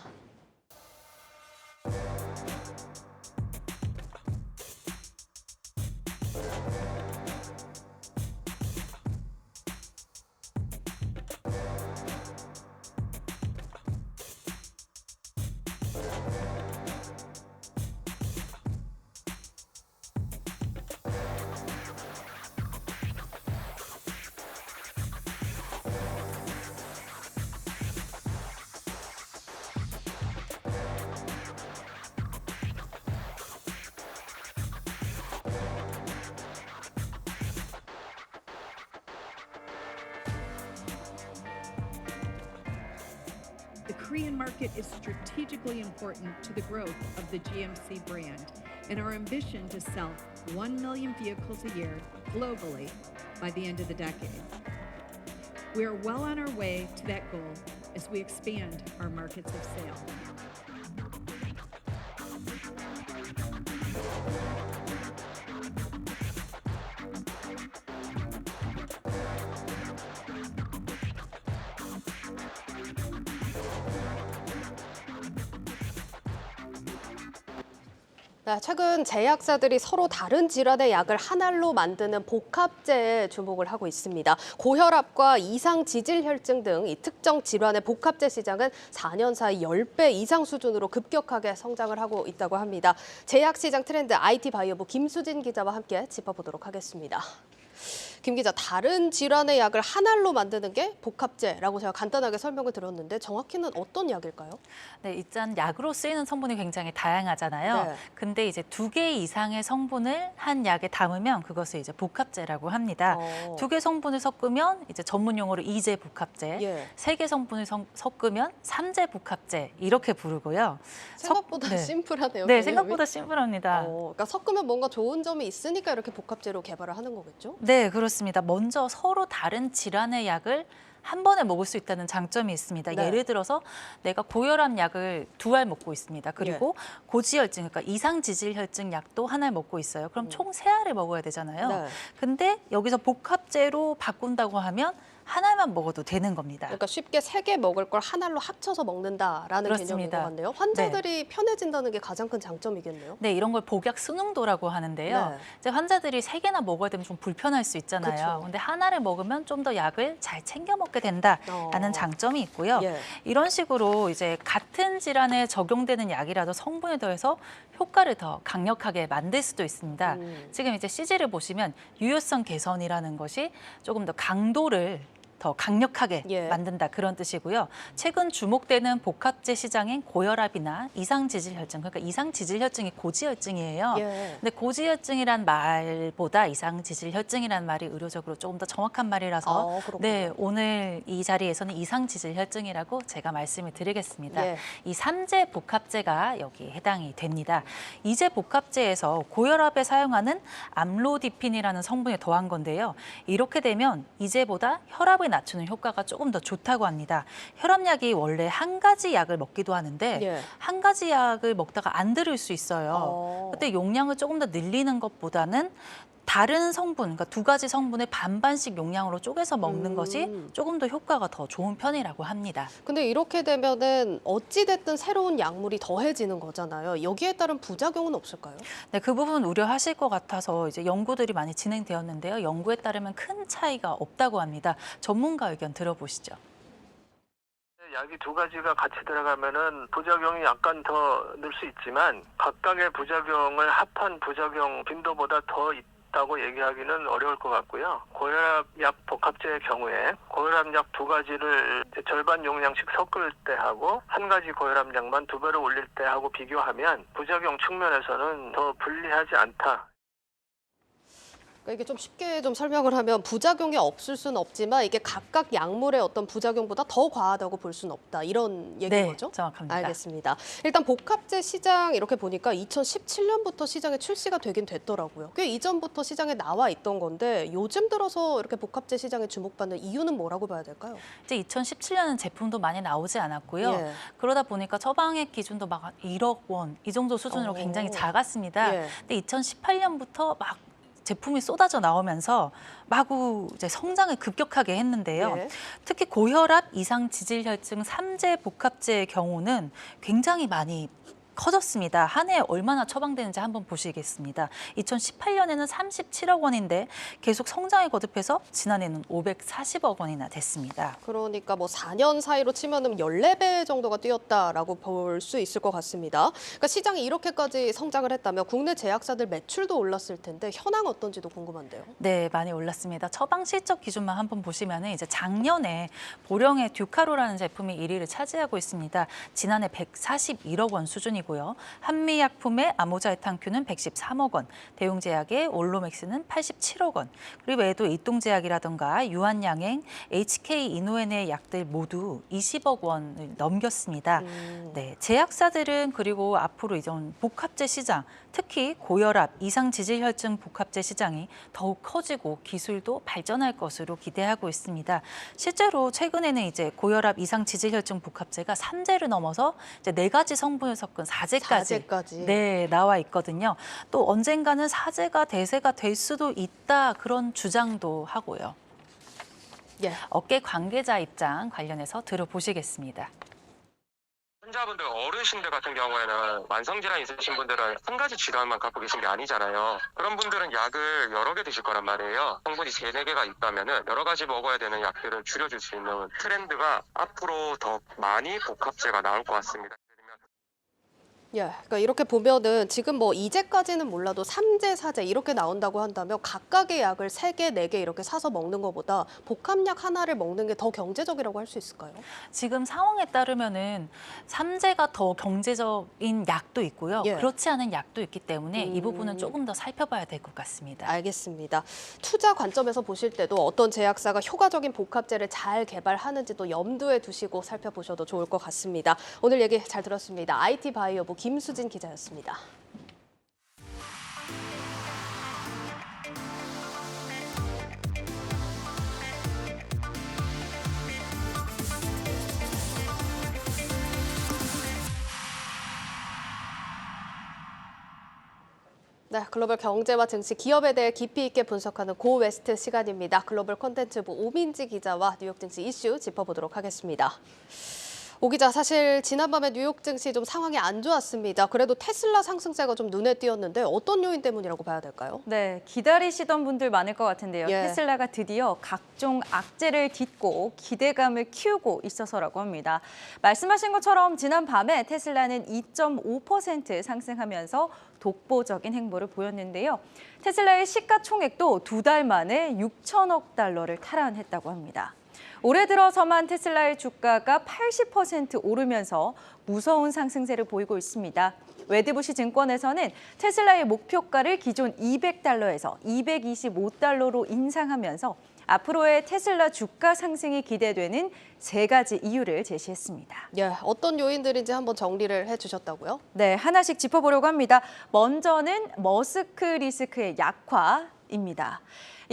The Korean market is strategically important to the growth of the GMC brand and our ambition to sell 1 million vehicles a year globally by the end of the decade. We are well on our way to that goal as we expand our markets of sale. 최근 제약사들이 서로 다른 질환의 약을 한 알로 만드는 복합제에 주목을 하고 있습니다. 고혈압과 이상 지질혈증 등 이 특정 질환의 복합제 시장은 4년 사이 10배 이상 수준으로 급격하게 성장을 하고 있다고 합니다. 제약시장 트렌드 IT 바이오부 김수진 기자와 함께 짚어보도록 하겠습니다. 김 기자, 다른 질환의 약을 한 알로 만드는 게 복합제라고 제가 간단하게 설명을 드렸는데 정확히는 어떤 약일까요? 네, 일단 약으로 쓰이는 성분이 굉장히 다양하잖아요. 네. 근데 이제 2개 이상의 성분을 한 약에 담으면 그것을 이제 복합제라고 합니다. 2개 성분을 섞으면 이제 전문 용어로 2제 복합제, 3개 성분을 섞으면 3제 복합제 이렇게 부르고요. 생각보다 심플하네요. 네, 개념이. 생각보다 심플합니다. 그러니까 섞으면 뭔가 좋은 점이 있으니까 이렇게 복합제로 개발을 하는 거겠죠? 네, 그렇습니다. 먼저 서로 다른 질환의 약을 한 번에 먹을 수 있다는 장점이 있습니다. 네. 예를 들어서 내가 고혈압 약을 2알 먹고 있습니다. 그리고 고지혈증, 그러니까 이상지질혈증 약도 하나를 먹고 있어요. 그럼 총 3알을 먹어야 되잖아요. 네. 근데 여기서 복합제로 바꾼다고 하면 하나만 먹어도 되는 겁니다. 그러니까 쉽게 3개 먹을 걸 한 알로 합쳐서 먹는다라는 개념인 것 같네요. 환자들이 편해진다는 게 가장 큰 장점이겠네요. 네, 이런 걸 복약 순응도라고 하는데요. 네. 이제 환자들이 3개나 먹어야 되면 좀 불편할 수 있잖아요. 그쵸. 근데 하나를 먹으면 좀 더 약을 잘 챙겨 먹게 된다라는 장점이 있고요. 예. 이런 식으로 이제 같은 질환에 적용되는 약이라도 성분에 더해서 효과를 더 강력하게 만들 수도 있습니다. 지금 이제 CG를 보시면 유효성 개선이라는 것이 조금 더 강도를 더 강력하게 만든다 그런 뜻이고요. 최근 주목되는 복합제 시장인 고혈압이나 이상지질혈증, 그러니까 이상지질혈증이 고지혈증이에요. 근데 고지혈증이란 말보다 이상지질혈증이란 말이 의료적으로 조금 더 정확한 말이라서 네, 오늘 이 자리에서는 이상지질혈증이라고 제가 말씀을 드리겠습니다. 이 3제 복합제가 여기 해당이 됩니다. 2제 복합제에서 고혈압에 사용하는 암로디핀이라는 성분이 더한 건데요. 이렇게 되면 이제보다 혈압을 낮추는 효과가 조금 더 좋다고 합니다. 혈압약이 원래 한 가지 약을 먹기도 하는데 한 가지 약을 먹다가 안 들을 수 있어요. 그때 용량을 조금 더 늘리는 것보다는 다른 성분, 그러니까 2가지 성분을 반반씩 용량으로 쪼개서 먹는 것이 조금 더 효과가 더 좋은 편이라고 합니다. 근데 이렇게 되면은 어찌 됐든 새로운 약물이 더해지는 거잖아요. 여기에 따른 부작용은 없을까요? 네, 그 부분 우려하실 것 같아서 이제 연구들이 많이 진행되었는데요. 연구에 따르면 큰 차이가 없다고 합니다. 전문가 의견 들어보시죠. 약이 2가지가 같이 들어가면은 부작용이 약간 더 늘 수 있지만 각각의 부작용을 합한 부작용 빈도보다 더 없다고 얘기하기는 어려울 것 같고요. 고혈압약 복합제의 경우에 고혈압약 2가지를 절반 용량씩 섞을 때 하고 한 가지 고혈압약만 2배로 올릴 때 하고 비교하면 부작용 측면에서는 더 불리하지 않다. 그러니까 이게 좀 쉽게 좀 설명을 하면 부작용이 없을 수는 없지만 이게 각각 약물의 어떤 부작용보다 더 과하다고 볼 수는 없다. 이런 얘기인 네, 거죠? 정확합니다. 알겠습니다. 일단 복합제 시장 이렇게 보니까 2017년부터 시장에 출시가 되긴 됐더라고요. 꽤 이전부터 시장에 나와 있던 건데 요즘 들어서 이렇게 복합제 시장에 주목받는 이유는 뭐라고 봐야 될까요? 이제 2017년은 제품도 많이 나오지 않았고요. 예. 그러다 보니까 처방액 기준도 막 1억 원 이 정도 수준으로 굉장히 작았습니다. 예. 근데 2018년부터 막 제품이 쏟아져 나오면서 마구 이제 성장을 급격하게 했는데요. 예. 특히 고혈압, 이상 지질혈증 3제 복합제의 경우는 굉장히 많이 커졌습니다. 한 해에 얼마나 처방되는지 한번 보시겠습니다. 2018년에는 37억 원인데 계속 성장에 거듭해서 지난해는 540억 원이나 됐습니다. 그러니까 뭐 4년 사이로 치면은 14배 정도가 뛰었다라고 볼 수 있을 것 같습니다. 그러니까 시장이 이렇게까지 성장을 했다면 국내 제약사들 매출도 올랐을 텐데 현황 어떤지도 궁금한데요. 네, 많이 올랐습니다. 처방 실적 기준만 한번 보시면은 이제 작년에 보령의 듀카로라는 제품이 1위를 차지하고 있습니다. 지난해 141억 원 수준이고요. 한미약품의 아모자에탄큐는 113억 원, 대용제약의 올로맥스는 87억 원, 그리고 외에도 이통제약이라든가 유한양행, HK 이노엔의 약들 모두 20억 원을 넘겼습니다. 네, 제약사들은 그리고 앞으로 이전 복합제 시장, 특히 고혈압, 이상지질혈증 복합제 시장이 더욱 커지고 기술도 발전할 것으로 기대하고 있습니다. 실제로 최근에는 이제 고혈압, 이상지질혈증 복합제가 3제를 넘어서 이제 4가지 성분을 섞은 4제까지 네, 나와 있거든요. 또 언젠가는 4제가 대세가 될 수도 있다 그런 주장도 하고요. 예. 업계 관계자 입장 관련해서 들어보시겠습니다. 환자분들, 어르신들 같은 경우에는 만성질환 있으신 분들은 한 가지 질환만 갖고 계신 게 아니잖아요. 그런 분들은 약을 여러 개 드실 거란 말이에요. 성분이 3, 4개가 있다면은 여러 가지 먹어야 되는 약들을 줄여줄 수 있는 트렌드가 앞으로 더 많이 복합제가 나올 것 같습니다. 예, 그러니까 이렇게 보면은 지금 뭐 2제까지는 몰라도 3제, 4제 이렇게 나온다고 한다면 각각의 약을 3개, 4개 이렇게 사서 먹는 것보다 복합약 하나를 먹는 게 더 경제적이라고 할 수 있을까요? 지금 상황에 따르면은 3제가 더 경제적인 약도 있고요. 예. 그렇지 않은 약도 있기 때문에 이 부분은 조금 더 살펴봐야 될 것 같습니다. 알겠습니다. 투자 관점에서 보실 때도 어떤 제약사가 효과적인 복합제를 잘 개발하는지도 염두에 두시고 살펴보셔도 좋을 것 같습니다. 오늘 얘기 잘 들었습니다. IT 바이오부 김수진 기자였습니다. 네, 글로벌 경제와 증시, 기업에 대해 깊이 있게 분석하는 고웨스트 시간입니다. 글로벌 콘텐츠부 오민지 기자와 뉴욕 증시 이슈 짚어보도록 하겠습니다. 오 기자, 사실 지난밤에 뉴욕 증시 좀 상황이 안 좋았습니다. 그래도 테슬라 상승세가 좀 눈에 띄었는데 어떤 요인 때문이라고 봐야 될까요? 네, 기다리시던 분들 많을 것 같은데요. 예. 테슬라가 드디어 각종 악재를 딛고 기대감을 키우고 있어서라고 합니다. 말씀하신 것처럼 지난 밤에 테슬라는 2.5% 상승하면서 독보적인 행보를 보였는데요. 테슬라의 시가총액도 2달 만에 6천억 달러를 탈환했다고 합니다. 올해 들어서만 테슬라의 주가가 80% 오르면서 무서운 상승세를 보이고 있습니다. 웨드부시 증권에서는 테슬라의 목표가를 기존 200달러에서 225달러로 인상하면서 앞으로의 테슬라 주가 상승이 기대되는 3가지 이유를 제시했습니다. 예, 어떤 요인들인지 한번 정리를 해주셨다고요? 네, 하나씩 짚어보려고 합니다. 먼저는 머스크 리스크의 약화입니다.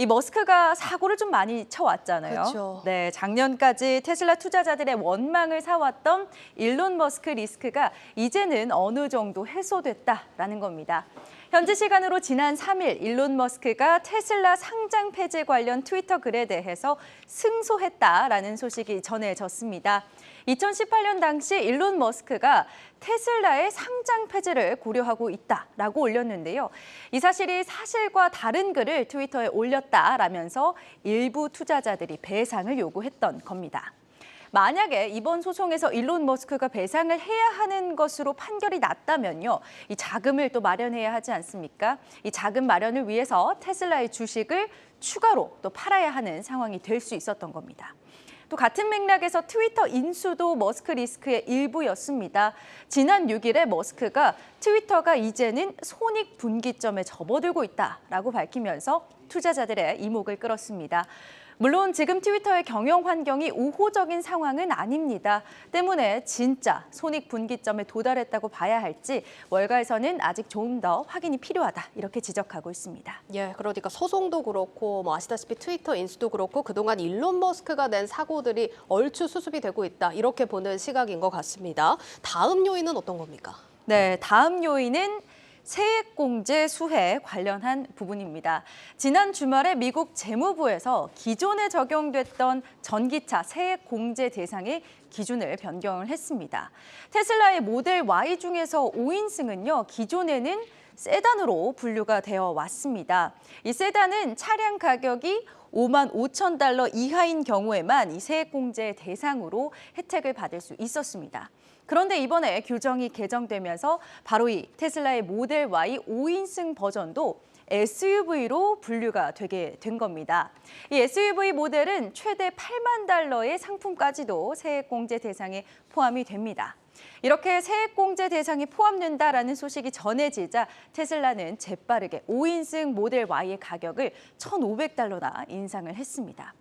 이 머스크가 사고를 좀 많이 쳐왔잖아요. 그렇죠. 네, 작년까지 테슬라 투자자들의 원망을 사왔던 일론 머스크 리스크가 이제는 어느 정도 해소됐다라는 겁니다. 현지 시간으로 지난 3일 일론 머스크가 테슬라 상장 폐지 관련 트위터 글에 대해서 승소했다라는 소식이 전해졌습니다. 2018년 당시 일론 머스크가 테슬라의 상장 폐지를 고려하고 있다라고 올렸는데요. 이 사실이 사실과 다른 글을 트위터에 올렸다라면서 일부 투자자들이 배상을 요구했던 겁니다. 만약에 이번 소송에서 일론 머스크가 배상을 해야 하는 것으로 판결이 났다면요. 이 자금을 또 마련해야 하지 않습니까? 이 자금 마련을 위해서 테슬라의 주식을 추가로 또 팔아야 하는 상황이 될 수 있었던 겁니다. 또 같은 맥락에서 트위터 인수도 머스크 리스크의 일부였습니다. 지난 6일에 머스크가 트위터가 이제는 손익분기점에 접어들고 있다라고 밝히면서 투자자들의 이목을 끌었습니다. 물론 지금 트위터의 경영 환경이 우호적인 상황은 아닙니다. 때문에 진짜 손익분기점에 도달했다고 봐야 할지 월가에서는 아직 좀 더 확인이 필요하다 이렇게 지적하고 있습니다. 예, 그러니까 소송도 그렇고 뭐 아시다시피 트위터 인수도 그렇고 그동안 일론 머스크가 낸 사고들이 얼추 수습이 되고 있다 이렇게 보는 시각인 것 같습니다. 다음 요인은 어떤 겁니까? 네, 다음 요인은 세액공제 수혜 관련한 부분입니다. 지난 주말에 미국 재무부에서 기존에 적용됐던 전기차 세액공제 대상의 기준을 변경을 했습니다. 테슬라의 모델 Y 중에서 5인승은요, 기존에는 세단으로 분류가 되어 왔습니다. 이 세단은 차량 가격이 5만 5천 달러 이하인 경우에만 이 세액공제 대상으로 혜택을 받을 수 있었습니다. 그런데 이번에 규정이 개정되면서 바로 이 테슬라의 모델 Y 5인승 버전도 SUV로 분류가 되게 된 겁니다. 이 SUV 모델은 최대 8만 달러의 상품까지도 세액공제 대상에 포함이 됩니다. 이렇게 세액공제 대상이 포함된다라는 소식이 전해지자 테슬라는 재빠르게 5인승 모델 Y의 가격을 1,500달러나 인상을 했습니다.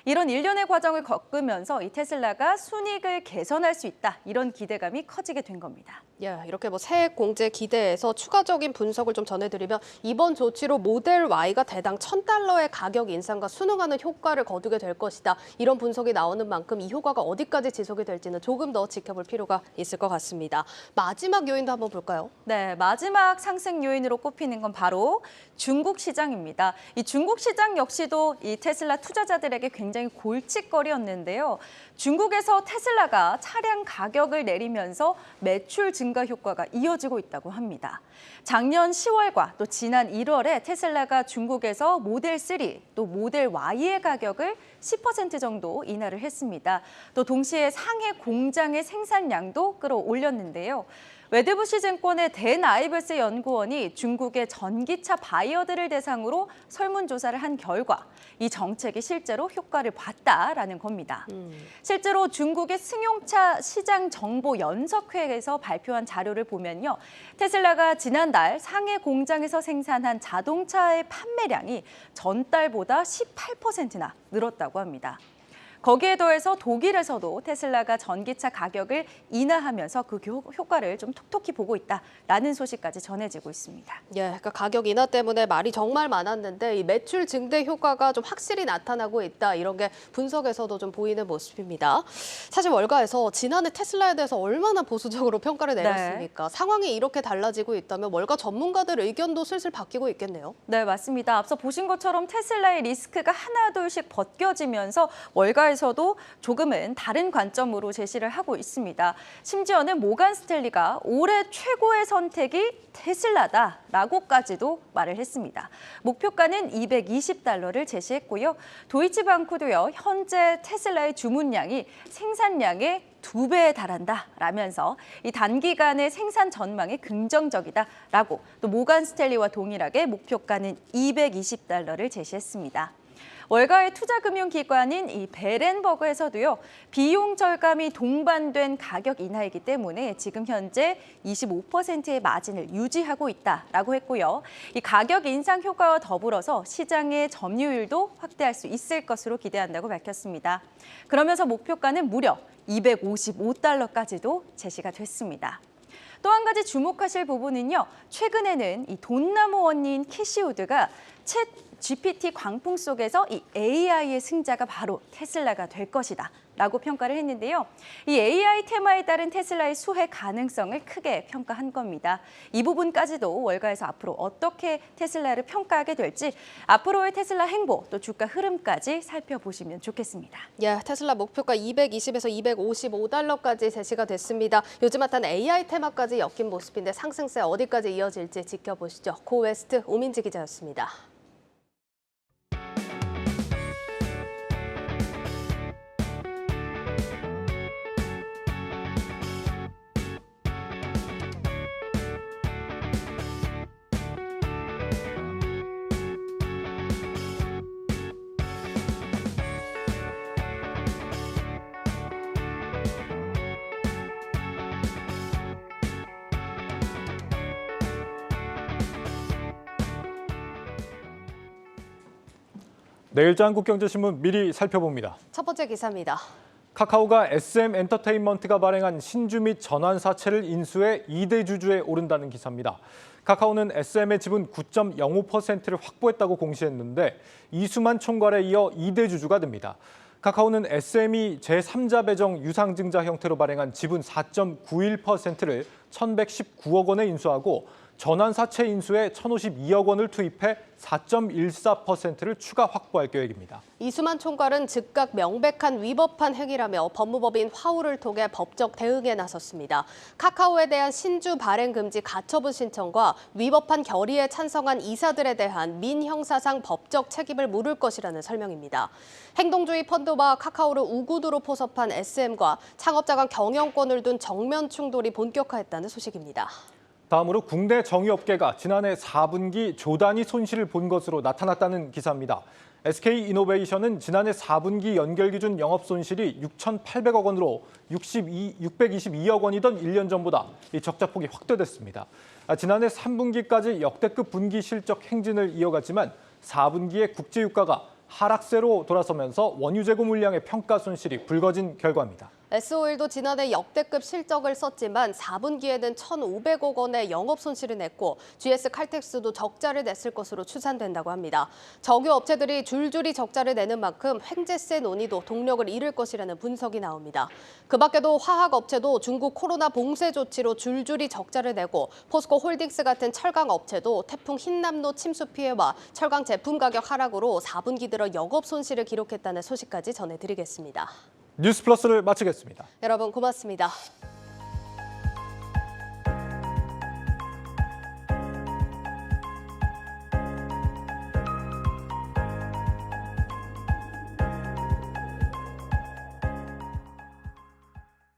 이런 일련의 과정을 겪으면서 이 테슬라가 순이익을 개선할 수 있다 이런 기대감이 커지게 된 겁니다. 예, 이렇게 뭐 세액 공제 기대에서 추가적인 분석을 좀 전해드리면 이번 조치로 모델 Y가 대당 1,000달러의 가격 인상과 순응하는 효과를 거두게 될 것이다. 이런 분석이 나오는 만큼 이 효과가 어디까지 지속이 될지는 조금 더 지켜볼 필요가 있을 것 같습니다. 마지막 요인도 한번 볼까요? 네, 마지막 상승 요인으로 꼽히는 건 바로 중국 시장입니다. 이 중국 시장 역시도 이 테슬라 투자자들에게 굉장히 골칫거리였는데요. 중국에서 테슬라가 차량 가격을 내리면서 매출 증가 효과가 이어지고 있다고 합니다. 작년 10월과 또 지난 1월에 테슬라가 중국에서 모델 3, 또 모델 Y의 가격을 10% 정도 인하를 했습니다. 또 동시에 상해 공장의 생산량도 끌어올렸는데요. 웨드부시 증권의 댄 아이버스 연구원이 중국의 전기차 바이어들을 대상으로 설문조사를 한 결과 이 정책이 실제로 효과를 봤다라는 겁니다. 실제로 중국의 승용차 시장 정보 연석회에서 발표한 자료를 보면요. 테슬라가 지난달 상해 공장에서 생산한 자동차의 판매량이 전달보다 18%나 늘었다고 합니다. 거기에 더해서 독일에서도 테슬라가 전기차 가격을 인하하면서 그 효과를 좀 톡톡히 보고 있다라는 소식까지 전해지고 있습니다. 예, 그러니까 가격 인하 때문에 말이 정말 많았는데 이 매출 증대 효과가 좀 확실히 나타나고 있다. 이런 게 분석에서도 좀 보이는 모습입니다. 사실 월가에서 지난해 테슬라에 대해서 얼마나 보수적으로 평가를 내렸습니까? 상황이 이렇게 달라지고 있다면 월가 전문가들 의견도 슬슬 바뀌고 있겠네요. 네, 맞습니다. 앞서 보신 것처럼 테슬라의 리스크가 하나둘씩 벗겨지면서 월가에서도 조금은 다른 관점으로 제시를 하고 있습니다. 심지어는 모간 스탠리가 올해 최고의 선택이 테슬라다라고까지도 말을 했습니다. 목표가는 $220를 제시했고요. 도이치방크도요. 현재 테슬라의 주문량이 생산량의 2배에 달한다라면서 이 단기간의 생산 전망이 긍정적이다라고 또 모간 스탠리와 동일하게 목표가는 $220를 제시했습니다. 월가의 투자금융기관인 이 베렌버그에서도요. 비용 절감이 동반된 가격 인하이기 때문에 지금 현재 25%의 마진을 유지하고 있다라고 했고요. 이 가격 인상 효과와 더불어서 시장의 점유율도 확대할 수 있을 것으로 기대한다고 밝혔습니다. 그러면서 목표가는 무려 $255까지도 제시가 됐습니다. 또 한 가지 주목하실 부분은요. 최근에는 이 돈나무 언니인 캐시우드가 챗 GPT 광풍 속에서 이 AI의 승자가 바로 테슬라가 될 것이다 라고 평가를 했는데요. 이 AI 테마에 따른 테슬라의 수혜 가능성을 크게 평가한 겁니다. 이 부분까지도 월가에서 앞으로 어떻게 테슬라를 평가하게 될지 앞으로의 테슬라 행보 또 주가 흐름까지 살펴보시면 좋겠습니다. 예, 테슬라 목표가 $220에서 $255까지 제시가 됐습니다. 요즘 핫한 AI 테마까지 엮인 모습인데 상승세 어디까지 이어질지 지켜보시죠. 고웨스트 오민지 기자였습니다. 내일자 한국경제신문 미리 살펴봅니다. 첫 번째 기사입니다. 카카오가 SM엔터테인먼트가 발행한 신주 및 전환사채를 인수해 2대 주주에 오른다는 기사입니다. 카카오는 SM의 지분 9.05%를 확보했다고 공시했는데 이수만 총괄에 이어 2대 주주가 됩니다. 카카오는 SM이 제3자 배정 유상증자 형태로 발행한 지분 4.91%를 1,119억 원에 인수하고 전환사채 인수에 1,052억 원을 투입해 4.14%를 추가 확보할 계획입니다. 이수만 총괄은 즉각 명백한 위법한 행위라며 법무법인 화우를 통해 법적 대응에 나섰습니다. 카카오에 대한 신주 발행 금지 가처분 신청과 위법한 결의에 찬성한 이사들에 대한 민형사상 법적 책임을 물을 것이라는 설명입니다. 행동주의 펀드와 카카오를 우구두로 포섭한 SM과 창업자 간 경영권을 둔 정면 충돌이 본격화했다는 소식입니다. 다음으로 국내 정유업계가 지난해 4분기 조단위 손실을 본 것으로 나타났다는 기사입니다. SK이노베이션은 지난해 4분기 연결 기준 영업 손실이 6,800억 원으로 622억 원이던 1년 전보다 이 적자폭이 확대됐습니다. 지난해 3분기까지 역대급 분기 실적 행진을 이어갔지만 4분기에 국제유가가 하락세로 돌아서면서 원유 재고 물량의 평가 손실이 불거진 결과입니다. S-오일도 지난해 역대급 실적을 썼지만 4분기에는 1,500억 원의 영업 손실을 냈고 GS칼텍스도 적자를 냈을 것으로 추산된다고 합니다. 정유업체들이 줄줄이 적자를 내는 만큼 횡재세 논의도 동력을 잃을 것이라는 분석이 나옵니다. 그 밖에도 화학업체도 중국 코로나 봉쇄 조치로 줄줄이 적자를 내고 포스코 홀딩스 같은 철강업체도 태풍 흰남노 침수 피해와 철강 제품 가격 하락으로 4분기 들어 영업 손실을 기록했다는 소식까지 전해드리겠습니다. 뉴스플러스를 마치겠습니다. 여러분 고맙습니다.